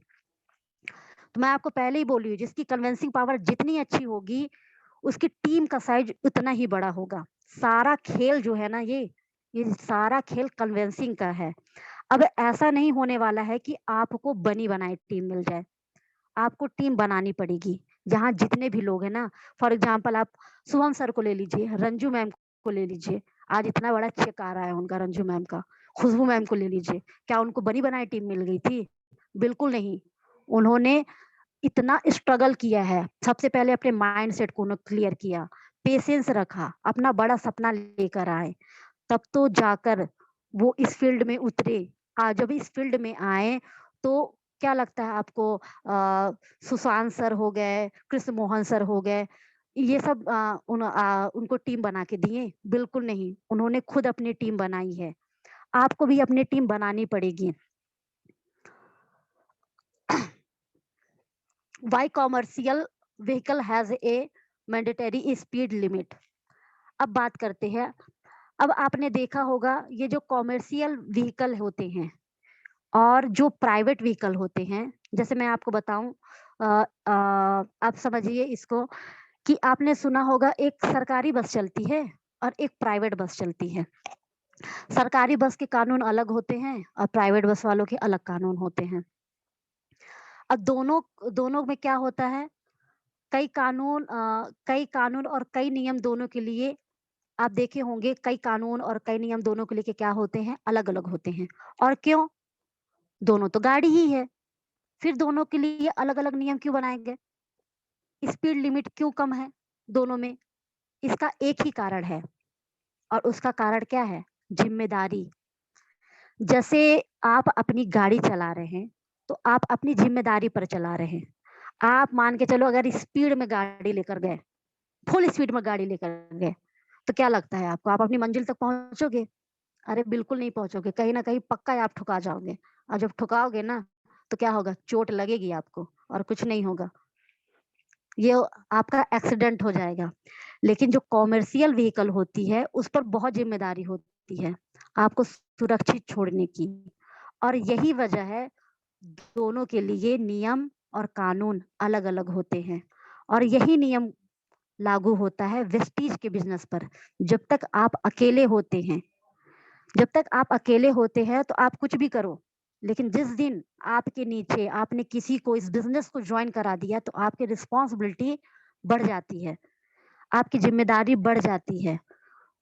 तो मैं आपको पहले ही बोली हूँ, जिसकी कन्विंसिंग पावर जितनी अच्छी होगी, उसकी टीम का साइज़ उतना ही बड़ा होगा। सारा खेल जो है ना, ये सारा खेल कन्विंसिंग का है। अब ऐसा नहीं होने वाला है कि आपको बनी-बनाई टीम मिल जाए। आपको टीम बनानी पड़ेगी, जहाँ जितने भी लोग हैं ना, फॉर एग्ज़ाम्पल आप सुमन सर को ले लीजिए, रंजू मैम को ले लीजिए, आज इतना बड़ा चेक आ रहा है उनका रंजू मैम का, खुशबू मैम को ले लीजिए, क्या उनको बनी-बनाई टीम मिल गई थी? बिल्कुल नहीं। उन्होंने इतना स्ट्रगल किया है, सबसे पहले अपने माइंडसेट को उन्होंने क्लियर किया, पेशेंस रखा, अपना बड़ा सपना लेकर आए, तब तो जाकर वो इस फील्ड में उतरे। आज जब इस फील्ड में आए, तो क्या लगता है आपको, सुशांत सर हो गए, कृष्ण मोहन सर हो गए, ये सब उनको टीम बना के दिए? बिल्कुल नहीं, उन्होंने खुद अपनी टीम बनाई है। आपको भी अपनी टीम बनानी पड़ेगी। Why commercial vehicle has a mandatory speed limit. अब बात करते हैं, अब आपने देखा होगा ये जो कॉमर्शियल व्हीकल होते हैं और जो प्राइवेट व्हीकल होते हैं, जैसे मैं आपको बताऊं, आप समझिए इसको कि आपने सुना होगा एक सरकारी बस चलती है और एक प्राइवेट बस चलती है। सरकारी बस के कानून अलग होते हैं और प्राइवेट बस वालों के अलग कानून होते हैं। अब दोनों दोनों में क्या होता है, कई कानून और कई नियम दोनों के लिए आप देखे होंगे, कई कानून और कई नियम दोनों के लिए क्या होते हैं, अलग अलग होते हैं। और क्यों? दोनों तो गाड़ी ही है, फिर दोनों के लिए अलग अलग नियम क्यों बनाए गए? स्पीड लिमिट क्यों कम है दोनों में? इसका एक ही कारण है, और उसका कारण क्या है? जिम्मेदारी। जैसे आप अपनी गाड़ी चला रहे हैं तो आप अपनी जिम्मेदारी पर चला रहे हैं। आप मान के चलो, अगर स्पीड में गाड़ी लेकर गए, फुल स्पीड में गाड़ी लेकर गए, तो क्या लगता है आपको, आप अपनी मंजिल तक पहुंचोगे? अरे बिल्कुल नहीं पहुंचोगे, कहीं ना कहीं पक्का आप ठुका जाओगे। और जब ठुकाओगे ना, तो क्या होगा? चोट लगेगी आपको और कुछ नहीं होगा, ये आपका एक्सीडेंट हो जाएगा। लेकिन जो कॉमर्शियल व्हीकल होती है उस पर बहुत जिम्मेदारी होती है आपको सुरक्षित छोड़ने की। और यही वजह है दोनों के लिए नियम और कानून अलग अलग होते हैं। और यही नियम लागू होता है वेस्टीज के बिजनेस पर। जब तक आप अकेले होते हैं, जब तक आप अकेले होते हैं तो आप कुछ भी करो, लेकिन जिस दिन आपके नीचे आपने किसी को इस बिजनेस को ज्वाइन करा दिया तो आपकी रिस्पॉन्सिबिलिटी बढ़ जाती है, आपकी जिम्मेदारी बढ़ जाती है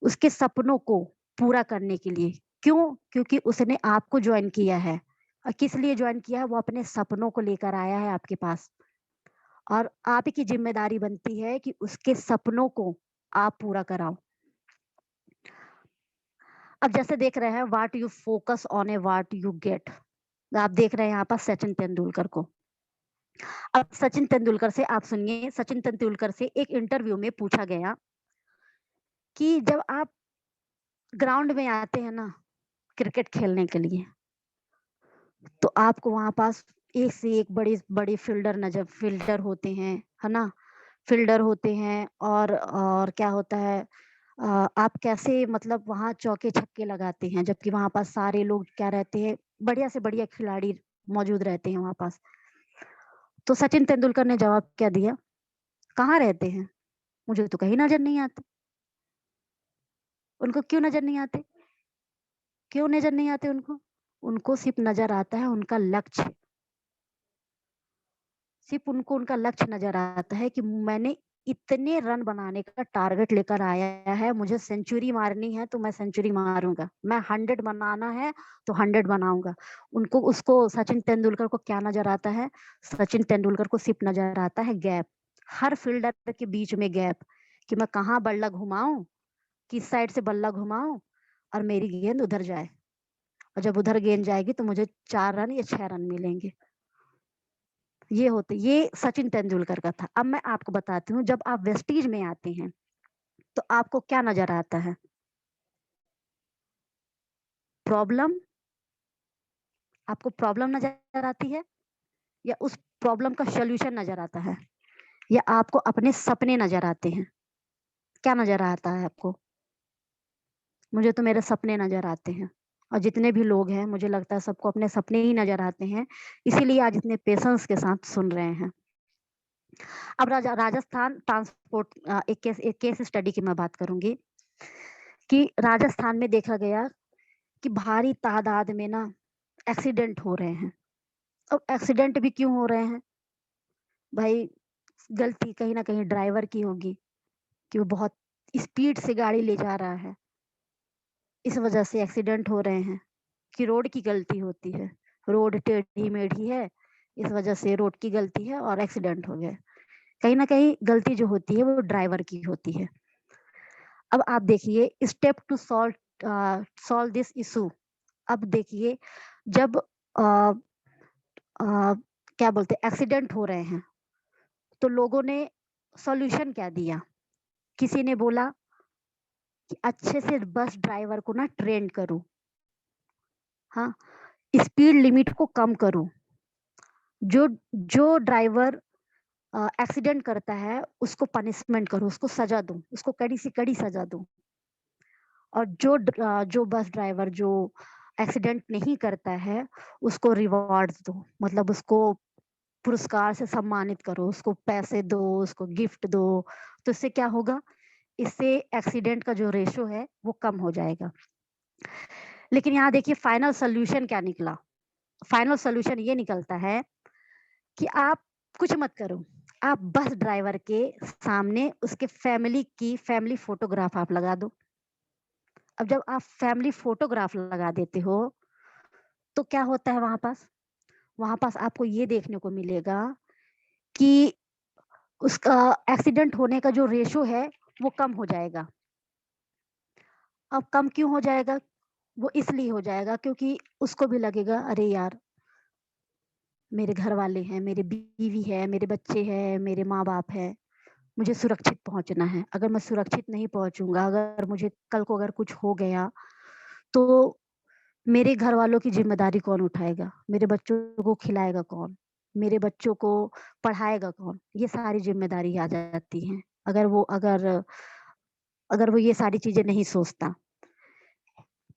उसके सपनों को पूरा करने के लिए। क्यों? क्योंकि उसने आपको ज्वाइन किया है। और किस लिए ज्वाइन किया है? वो अपने सपनों को लेकर आया है आपके पास, और आप की जिम्मेदारी बनती है कि उसके सपनों को आप पूरा कराओ। अब जैसे देख रहे हैं, what you focus on A what you get. आप देख रहे हैं यहाँ पर सचिन तेंदुलकर को। अब सचिन तेंदुलकर से आप सुनिए, सचिन तेंदुलकर से एक इंटरव्यू में पूछा गया कि जब आप ग्राउंड में आते हैं ना क्रिकेट खेलने के लिए, तो आपको वहां पास एक से एक बड़े बड़े फील्डर होते हैं, है ना? फील्डर होते हैं, और क्या होता है, आप कैसे मतलब वहां चौके छक्के लगाते हैं, जबकि वहां पास सारे लोग क्या रहते हैं, बढ़िया से बढ़िया खिलाड़ी मौजूद रहते हैं वहां पास। तो सचिन तेंदुलकर ने जवाब क्या दिया? कहाँ रहते हैं? मुझे तो कहीं नजर नहीं आते। उनको क्यों नजर नहीं आते? क्यों नजर नहीं आते उनको? उनको सिर्फ नजर आता है उनका लक्ष्य। सिर्फ उनको उनका लक्ष्य नजर आता है कि मैंने इतने रन बनाने का टारगेट लेकर आया है, मुझे सेंचुरी मारनी है तो मैं सेंचुरी मारूंगा, मैं 100 बनाना है तो 100 बनाऊंगा। उनको उसको सचिन तेंदुलकर को क्या नजर आता है? सचिन तेंदुलकर को सिर्फ नजर आता है गैप, हर फील्डर के बीच में गैप, कि मैं कहाँ बल्ला घुमाऊं, किस साइड से बल्ला घुमाऊं और मेरी गेंद उधर जाए, और जब उधर गेंद जाएगी तो मुझे 4 रन या 6 रन मिलेंगे। ये सचिन तेंदुलकर का था। अब मैं आपको बताती हूँ, जब आप वेस्टीज में आते हैं तो आपको क्या नजर आता है? प्रॉब्लम। आपको प्रॉब्लम नजर आती है, या उस प्रॉब्लम का सोल्यूशन नजर आता है, या आपको अपने सपने नजर आते हैं? क्या नजर आता है आपको? मुझे तो मेरे सपने नजर आते हैं, और जितने भी लोग हैं मुझे लगता है सबको अपने सपने ही नजर आते हैं, इसीलिए आज इतने पेशेंस के साथ सुन रहे हैं। अब राजस्थान ट्रांसपोर्ट, एक केस स्टडी की मैं बात करूंगी कि राजस्थान में देखा गया कि भारी तादाद में ना एक्सीडेंट हो रहे हैं। अब एक्सीडेंट भी क्यों हो रहे हैं भाई? गलती कहीं ना कहीं ड्राइवर की होगी कि वो बहुत स्पीड से गाड़ी ले जा रहा है, इस वजह से एक्सीडेंट हो रहे हैं। कि रोड की गलती होती है, रोड टेढ़ी मेढ़ी है, इस वजह से रोड की गलती है और एक्सीडेंट हो गया। कहीं ना कहीं गलती जो होती है वो ड्राइवर की होती है। अब आप देखिए, step to solve this issue. अब देखिए, जब आ, आ, क्या बोलते एक्सीडेंट हो रहे हैं तो लोगों ने सॉल्यूशन क्या दिया? किसी ने बोला कि अच्छे से बस ड्राइवर को ना ट्रेन करो, हाँ, स्पीड लिमिट को कम करो। जो जो ड्राइवर एक्सीडेंट करता है उसको पनिशमेंट करो, उसको सजा दो, उसको कड़ी से कड़ी सजा दो। और जो बस ड्राइवर जो एक्सीडेंट नहीं करता है उसको रिवॉर्ड्स दो, मतलब उसको पुरस्कार से सम्मानित करो, उसको पैसे दो, उसको गिफ्ट दो। तो इससे क्या होगा, इससे एक्सीडेंट का जो रेशो है वो कम हो जाएगा। लेकिन यहाँ देखिए फाइनल सोल्यूशन क्या निकला। फाइनल सोल्यूशन ये निकलता है कि आप कुछ मत करो, आप बस ड्राइवर के सामने उसके फैमिली फोटोग्राफ आप लगा दो। अब जब आप फैमिली फोटोग्राफ लगा देते हो तो क्या होता है, वहां पास आपको ये देखने को मिलेगा कि उसका एक्सीडेंट होने का जो रेशो है वो कम हो जाएगा। अब कम क्यों हो जाएगा, वो इसलिए हो जाएगा क्योंकि उसको भी लगेगा अरे यार मेरे घर वाले हैं, मेरे बीवी है, मेरे बच्चे हैं, मेरे माँ बाप है, मुझे सुरक्षित पहुंचना है। अगर मैं सुरक्षित नहीं पहुंचूंगा, अगर मुझे कल को अगर कुछ हो गया तो मेरे घर वालों की जिम्मेदारी कौन उठाएगा, मेरे बच्चों को खिलाएगा कौन, मेरे बच्चों को पढ़ाएगा कौन, ये सारी जिम्मेदारी आ जाती है। अगर वो ये सारी चीजें नहीं सोचता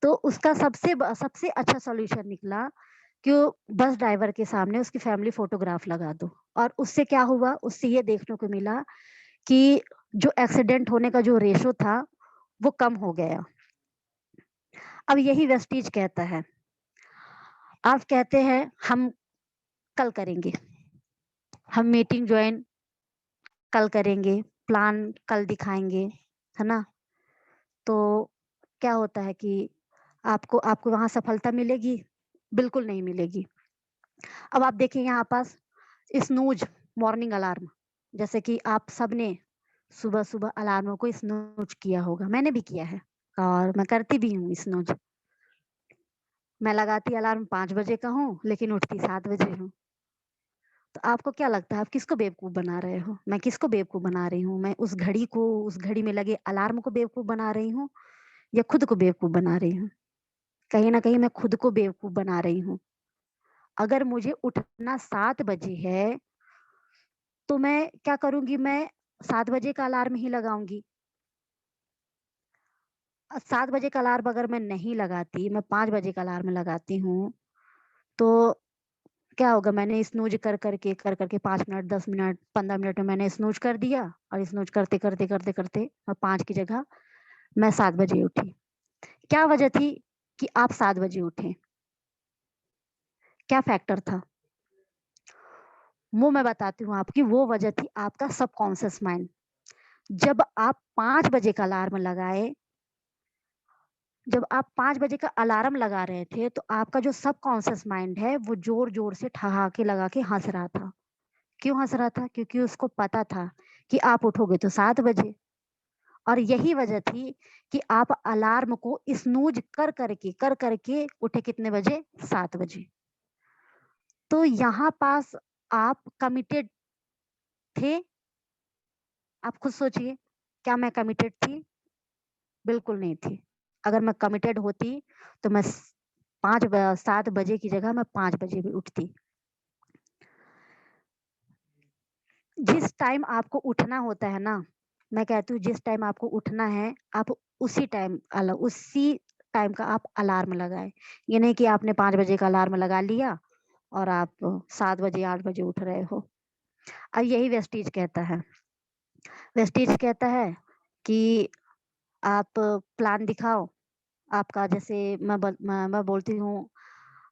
तो उसका सबसे अच्छा सॉल्यूशन निकला कि वो बस ड्राइवर के सामने उसकी फैमिली फोटोग्राफ लगा दो। और उससे क्या हुआ, उससे ये देखने को मिला कि जो एक्सीडेंट होने का जो रेशो था वो कम हो गया। अब यही वेस्टीज कहता है, आप कहते हैं हम कल करेंगे, हम मीटिंग ज्वाइन कल करेंगे, प्लान कल दिखाएंगे, है ना। तो क्या होता है कि आपको आपको वहां सफलता मिलेगी, बिल्कुल नहीं मिलेगी। अब आप देखिए यहाँ पास स्नूज मॉर्निंग अलार्म, जैसे कि आप सबने सुबह सुबह अलार्म को स्नूज किया होगा, मैंने भी किया है और मैं करती भी हूँ स्नूज। मैं लगाती अलार्म 5 बजे का हूँ लेकिन उठती 7 बजे हूँ। तो आपको क्या लगता है आप किसको बेवकूफ बना रहे हो, मैं किसको बेवकूफ बना रही हूँ, मैं उस घड़ी को, उस घड़ी में लगे अलार्म को बेवकूफ बना रही हूँ या खुद को बेवकूफ बना रही हूँ। कहीं ना कहीं मैं खुद को बेवकूफ बना रही हूँ। अगर मुझे उठना 7 बजे है तो मैं क्या करूंगी, मैं 7 बजे का अलार्म ही लगाऊंगी। 7 बजे का अलार्म अगर मैं नहीं लगाती, मैं 5 बजे का अलार्म लगाती हूँ, तो क्या होगा, मैंने स्नूज कर करके 5 मिनट 10 मिनट 15 मिनट में मैंने स्नूज कर दिया और स्नूज करते करते करते करते मैं 5 की जगह मैं 7 बजे उठी। क्या वजह थी कि आप 7 बजे उठे, क्या फैक्टर था, वो मैं बताती हूँ आपकी। वो वजह थी आपका सबकॉन्शियस माइंड। जब आप 5 बजे का अलार्म लगाए, जब आप 5 बजे का अलार्म लगा रहे थे तो आपका जो सबकॉन्शियस माइंड है वो जोर जोर से ठहाके लगा के हंस रहा था। क्यों हंस रहा था, क्योंकि उसको पता था कि आप उठोगे तो 7 बजे। और यही वजह थी कि आप अलार्म को स्नूज कर करके उठे कितने बजे, 7 बजे। तो यहाँ पास आप कमिटेड थे। आप खुद सोचिए, क्या मैं कमिटेड थी, बिल्कुल नहीं थी। अगर मैं कमिटेड होती तो मैं 7 बजे की जगह मैं 5 बजे भी उठती। जिस टाइम आपको उठना होता है ना, मैं कहती हूँ जिस टाइम आपको उठना है आप उसी टाइम का आप अलार्म लगाए। ये नहीं कि आपने 5 बजे का अलार्म लगा लिया और आप 7 बजे 8 बजे उठ रहे हो। अब यही वेस्टीज कहता है, वेस्टीज कहता है कि आप प्लान दिखाओ आपका। जैसे मैं बोलती हूँ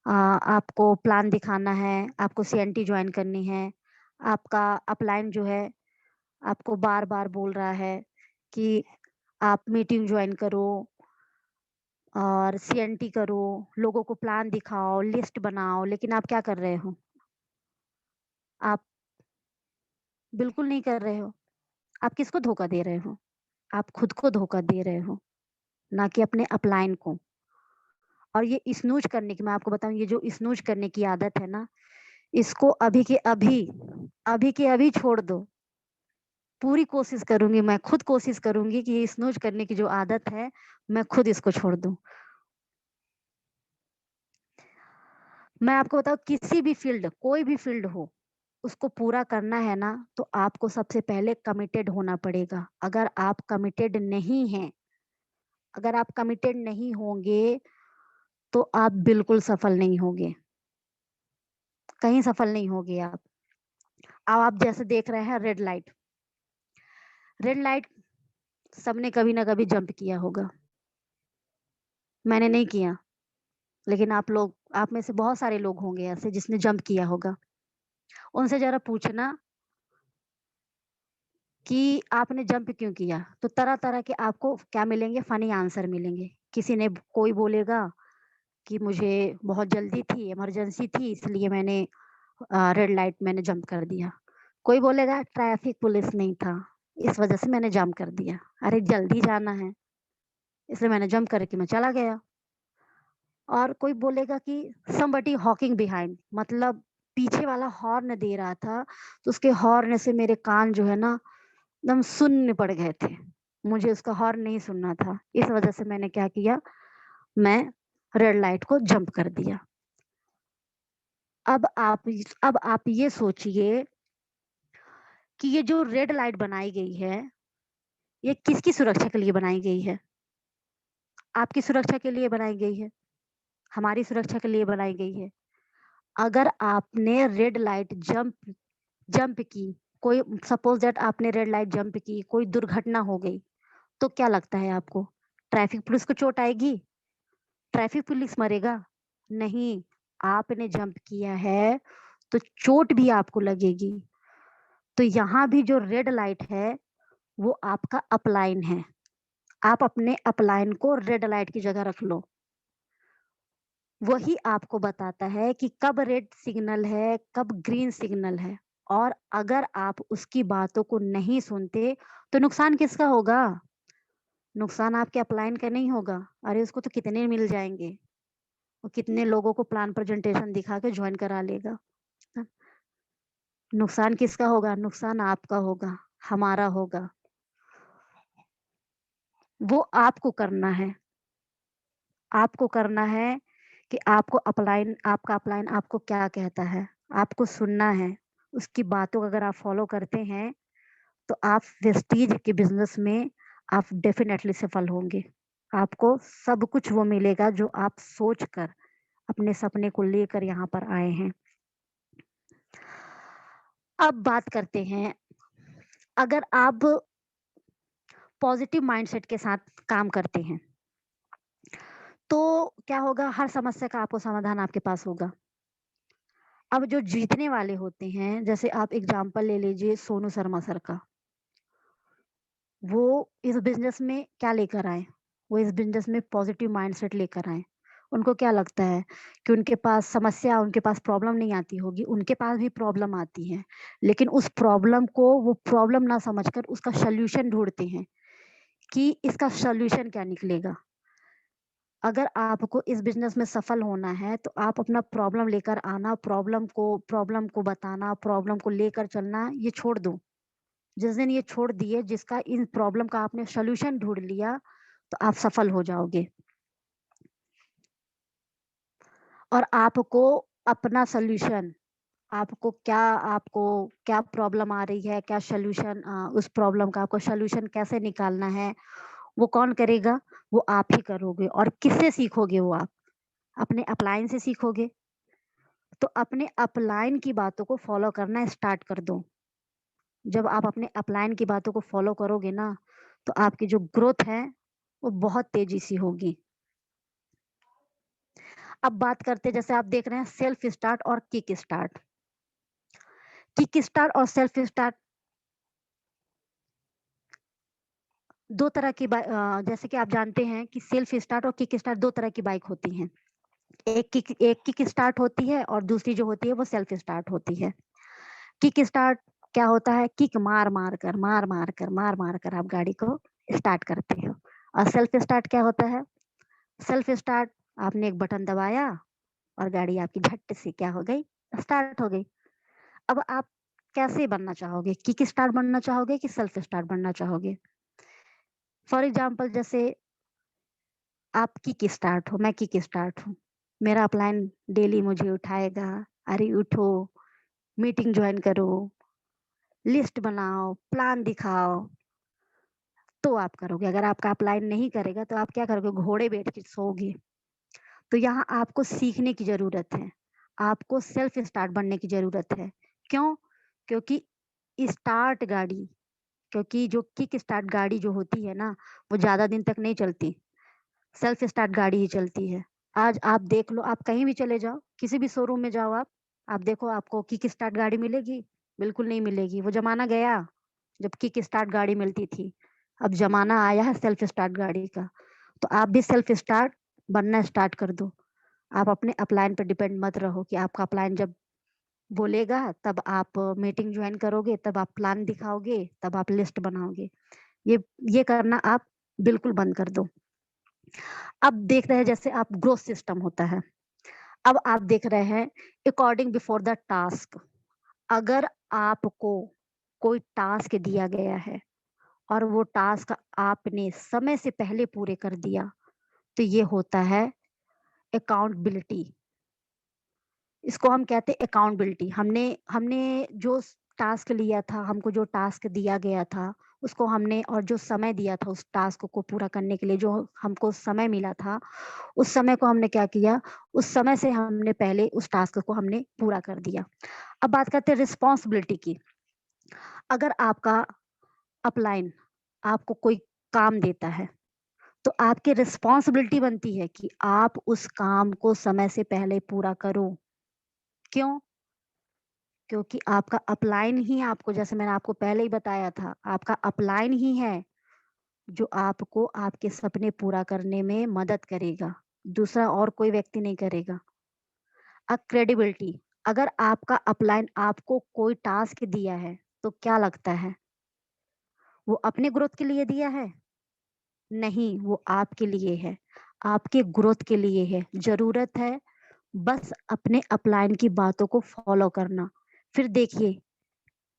आपको प्लान दिखाना है, आपको सीएनटी ज्वाइन करनी है, आपका अपलाइन जो है आपको बार बार बोल रहा है कि आप मीटिंग ज्वाइन करो और सीएनटी करो, लोगों को प्लान दिखाओ, लिस्ट बनाओ, लेकिन आप क्या कर रहे हो, आप बिल्कुल नहीं कर रहे हो। आप किसको धोखा दे रहे हो, आप खुद को धोखा दे रहे हो, ना कि अपने अपलाइन को। और ये स्नूज करने की, मैं आपको बताऊं, ये जो स्नूज करने की आदत है ना, इसको अभी के अभी छोड़ दो। पूरी कोशिश करूंगी, मैं खुद कोशिश करूंगी कि ये स्नूज करने की जो आदत है मैं खुद इसको छोड़ दूं। मैं आपको बताऊं, किसी भी फील्ड, कोई भी फील्ड हो, उसको पूरा करना है ना, तो आपको सबसे पहले कमिटेड होना पड़ेगा। अगर आप कमिटेड नहीं होंगे, तो आप बिल्कुल सफल नहीं होंगे, कहीं सफल नहीं होंगे आप। अब आप जैसे देख रहे हैं रेड लाइट सबने कभी ना कभी जंप किया होगा। मैंने नहीं किया, लेकिन आप में से बहुत सारे लोग होंगे ऐसे जिसने जंप किया होगा। उनसे जरा पूछना कि आपने जंप क्यों किया, तो तरह-तरह के आपको क्या मिलेंगे, फनी आंसर मिलेंगे। कोई बोलेगा कि मुझे बहुत जल्दी थी, इमरजेंसी थी, इसलिए रेड लाइट मैंने जंप कर दिया। कोई बोलेगा ट्रैफिक पुलिस नहीं था, इस वजह से मैंने जंप कर दिया। अरे जल्दी जाना है, इसलिए मैंने जंप करके मैं चला गया। और कोई बोलेगा कि समबडी हॉकिंग बिहाइंड, मतलब पीछे वाला हॉर्न दे रहा था, तो उसके हॉर्न से मेरे कान जो है ना एकदम सुन्न पड़ गए थे। मुझे उसका हॉर्न नहीं सुनना था। इस वजह से मैंने क्या किया, मैं रेड लाइट को जंप कर दिया। अब आप ये सोचिए कि ये जो रेड लाइट बनाई गई है, ये किसकी सुरक्षा के लिए बनाई गई है? आपकी सुरक्षा के लिए बनाई गई है, हमारी सुरक्षा के लिए बनाई गई है। अगर आपने रेड लाइट जंप जंप की, कोई सपोज दैट आपने रेड लाइट जंप की, कोई दुर्घटना हो गई, तो क्या लगता है आपको? ट्रैफिक पुलिस को चोट आएगी? ट्रैफिक पुलिस मरेगा? नहीं, आपने जंप किया है, तो चोट भी आपको लगेगी। तो यहाँ भी जो रेड लाइट है, वो आपका अपलाइन है। आप अपने अपलाइन को रेड लाइट की जगह रख लो। वही आपको बताता है कि कब रेड सिग्नल है, कब ग्रीन सिग्नल है। और अगर आप उसकी बातों को नहीं सुनते, तो नुकसान किसका होगा? नुकसान आपके अपलाइन का नहीं होगा। अरे उसको तो कितने मिल जाएंगे, वो कितने लोगों को प्लान प्रेजेंटेशन दिखा के ज्वाइन करा लेगा। हाँ, नुकसान किसका होगा? नुकसान आपका होगा, हमारा होगा। वो आपको करना है कि आपका अपलाइन आपको क्या कहता है, आपको सुनना है। उसकी बातों को अगर आप फॉलो करते हैं, तो आप वेस्टीज के बिजनेस में आप डेफिनेटली सफल होंगे। आपको सब कुछ वो मिलेगा जो आप सोच कर अपने सपने को लेकर यहाँ पर आए हैं। अब बात करते हैं, अगर आप पॉजिटिव माइंडसेट के साथ काम करते हैं, तो क्या होगा, हर समस्या का आपको समाधान आपके पास होगा। अब जो जीतने वाले होते हैं, जैसे आप एग्जाम्पल ले लीजिए सोनू शर्मा सर का, वो इस बिजनेस में क्या लेकर आए? वो इस बिजनेस में पॉजिटिव माइंडसेट लेकर आए। उनको क्या लगता है कि उनके पास प्रॉब्लम नहीं आती होगी, उनके पास भी प्रॉब्लम आती है, लेकिन उस प्रॉब्लम को वो प्रॉब्लम ना समझकर उसका सॉल्यूशन ढूंढते हैं कि इसका सॉल्यूशन क्या निकलेगा। अगर आपको इस बिजनेस में सफल होना है, तो आप अपना प्रॉब्लम लेकर आना, प्रॉब्लम को बताना, प्रॉब्लम को लेकर चलना, ये छोड़ दो। जिस दिन ये छोड़ दिए, जिसका इन प्रॉब्लम का आपने सॉल्यूशन ढूंढ लिया, तो आप सफल हो जाओगे। और अपना सॉल्यूशन आपको क्या प्रॉब्लम आ रही है, क्या सॉल्यूशन, उस प्रॉब्लम का आपको सॉल्यूशन कैसे निकालना है, वो कौन करेगा? वो आप ही करोगे। और किससे सीखोगे? वो आप अपने अपलाइन से सीखोगे। तो अपने अपलाइन की बातों को फॉलो करना स्टार्ट कर दो। जब आप अपने अपलाइन की बातों को फॉलो करोगे ना, तो आपकी जो ग्रोथ है, वो बहुत तेजी से होगी। अब बात करते हैं, जैसे आप देख रहे हैं सेल्फ स्टार्ट और किक स्टार्ट। किक स्टार्ट और सेल्फ स्टार्ट दो तरह की जैसे कि आप जानते हैं कि सेल्फ स्टार्ट और किक स्टार्ट दो तरह की बाइक होती हैं। एक किक स्टार्ट होती है और दूसरी जो होती है वो सेल्फ स्टार्ट होती है। किक स्टार्ट क्या होता है? किक मार मार कर आप गाड़ी को स्टार्ट करते हो। और सेल्फ स्टार्ट क्या होता है? सेल्फ स्टार्ट, आपने एक बटन दबाया और गाड़ी आपकी झट से क्या हो गई? स्टार्ट हो गई। अब आप कैसे बनना चाहोगे? किक स्टार्ट बनना चाहोगे कि सेल्फ स्टार्ट बनना चाहोगे? फॉर एग्जाम्पल, जैसे आप किक स्टार्ट हो, मैं किक स्टार्ट हूँ, मेरा अपलाइन डेली मुझे उठाएगा, अरे उठो, मीटिंग ज्वाइन करो, लिस्ट बनाओ, प्लान दिखाओ, तो आप करोगे। अगर आपका अपलाइन नहीं करेगा तो आप क्या करोगे? घोड़े बैठ के सोओगे। तो यहाँ आपको सीखने की ज़रूरत है। आपको सेल्फ स्टार्ट बनने की ज़रूरत है। क्यों? क्योंकि स्टार्ट गाड़ी क्योंकि जो किक स्टार्ट गाड़ी जो होती है ना, वो ज़्यादा दिन तक नहीं चलती। सेल्फ स्टार्ट गाड़ी ही चलती है। आज आप देख लो, आप कहीं भी चले जाओ, किसी भी शोरूम में जाओ आप देखो आपको किक स्टार्ट गाड़ी मिलेगी? बिल्कुल नहीं मिलेगी। वो ज़माना गया, जब किक स्टार्ट गाड़ी मिलती थी। अब ज़माना आया है सेल्फ स्टार्ट गाड़ी का। तो आप भी सेल्फ स्टार्ट बनना स्टार्ट कर दो। आप अपने अपलाइन पे डिपेंड मत रहो कि आपका अपलाइन जब बोलेगा तब आप मीटिंग ज्वाइन करोगे, तब आप प्लान दिखाओगे, तब आप लिस्ट बनाओगे। ये ये करना आप बिल्कुल बंद कर दो। अब देख रहे हैं जैसे आप ग्रोथ सिस्टम होता है। अब आप देख रहे हैं अकॉर्डिंग बिफोर द टास्क। अगर आपको कोई टास्क दिया गया है और वो टास्क आपने समय से पहले पूरे कर दिया, तो ये होता है अकाउंटेबिलिटी। इसको हम कहते हैं अकाउंटेबिलिटी। हमने हमने जो टास्क लिया था, हमको जो टास्क दिया गया था, उसको हमने और जो समय दिया था उस टास्क को पूरा करने के लिए, जो हमको समय मिला था, उस समय को हमने क्या किया? उस समय से हमने पहले उस टास्क को हमने पूरा कर दिया। अब बात करते हैं रिस्पॉन्सिबिलिटी की। अगर आपका अपलाइन आपको कोई काम देता है, तो आपकी रिस्पॉन्सिबिलिटी बनती है कि आप उस काम को समय से पहले पूरा करो। क्यों? क्योंकि आपका अपलाइन ही आपको, जैसे मैंने आपको पहले ही बताया था, आपका अपलाइन ही है जो आपको आपके सपने पूरा करने में मदद करेगा। दूसरा और कोई व्यक्ति नहीं करेगा। क्रेडिबिलिटी। अगर आपका अपलाइन आपको कोई टास्क दिया है, तो क्या लगता है? वो अपने ग्रोथ के लिए दिया है? नहीं, वो आपके लिए है, आपके ग्रोथ के लिए है। ज़रूरत है बस अपने अपलाइन की बातों को फॉलो करना। फिर देखिए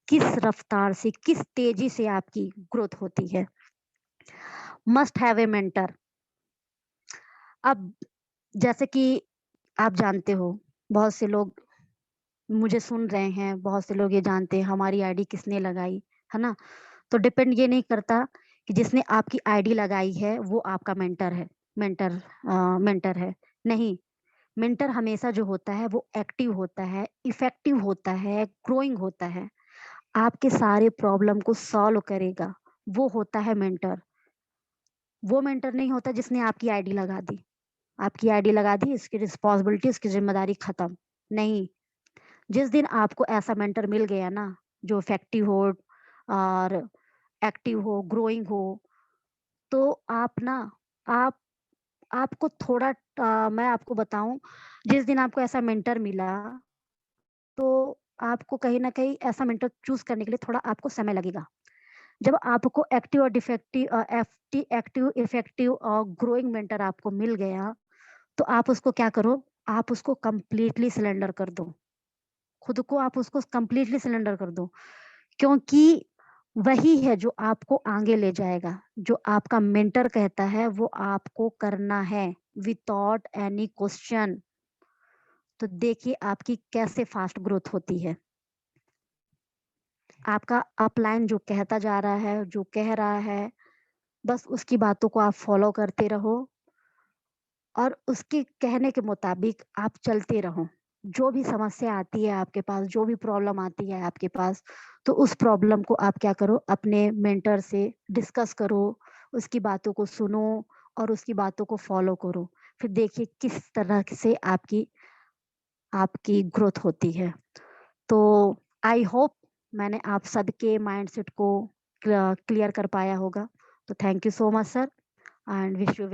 किस रफ्तार से, किस तेजी से आपकी ग्रोथ होती है। Must have a mentor. अब जैसे कि आप जानते हो, बहुत से लोग मुझे सुन रहे हैं, बहुत से लोग ये जानते हैं हमारी आईडी किसने लगाई, है ना? तो डिपेंड ये नहीं करता कि जिसने आपकी आईडी लगाई है वो आपका मेंटर है, मेंटर मेंटर है। नहीं, मेंटर हमेशा जो होता है वो एक्टिव होता है, इफेक्टिव होता है, ग्रोइंग होता है। आपके सारे प्रॉब्लम को सॉल्व करेगा, वो होता है मेंटर। वो मेंटर नहीं होता जिसने आपकी आईडी लगा दी। आपकी आईडी लगा दी, इसकी रिस्पॉन्सिबिलिटी, इसकी ज़िम्मेदारी खत्म। नहीं, जिस दिन आपको ऐसा मेंटर मिल गया ना, जो इफेक्टिव हो और एक्टिव हो, ग्रोइंग हो, तो आप ना आप आपको थोड़ा मैं आपको बताऊँ, जिस दिन आपको ऐसा मेंटर मिला, तो आपको कहीं न कहीं ऐसा मेंटर चूज़ करने के लिए थोड़ा आपको समय लगेगा। जब आपको एक्टिव और एक्टिव, इफेक्टिव और ग्रोइंग मेंटर आपको मिल गया, तो आप उसको क्या करो, आप उसको कंप्लीटली सरेंडर कर दो। खुद को आप उसको कंप्लीटली सरेंडर कर दो, क्योंकि वही है जो आपको आगे ले जाएगा। जो आपका मेंटर कहता है वो आपको करना है विथआउट एनी क्वेश्चन। तो देखिए आपकी कैसे फास्ट ग्रोथ होती है। आपका अपलाइन जो कहता जा रहा है, जो कह रहा है, बस उसकी बातों को आप फॉलो करते रहो और उसके कहने के मुताबिक आप चलते रहो। जो भी समस्या आती है आपके पास, जो भी प्रॉब्लम आती है आपके पास, तो उस प्रॉब्लम को आप क्या करो, अपने मेंटर से डिस्कस करो, उसकी बातों को सुनो और उसकी बातों को फॉलो करो। फिर देखिए किस तरह से आपकी आपकी ग्रोथ होती है। तो आई होप मैंने आप सबके माइंडसेट को क्लियर कर पाया होगा। तो thank you so much sir and wish you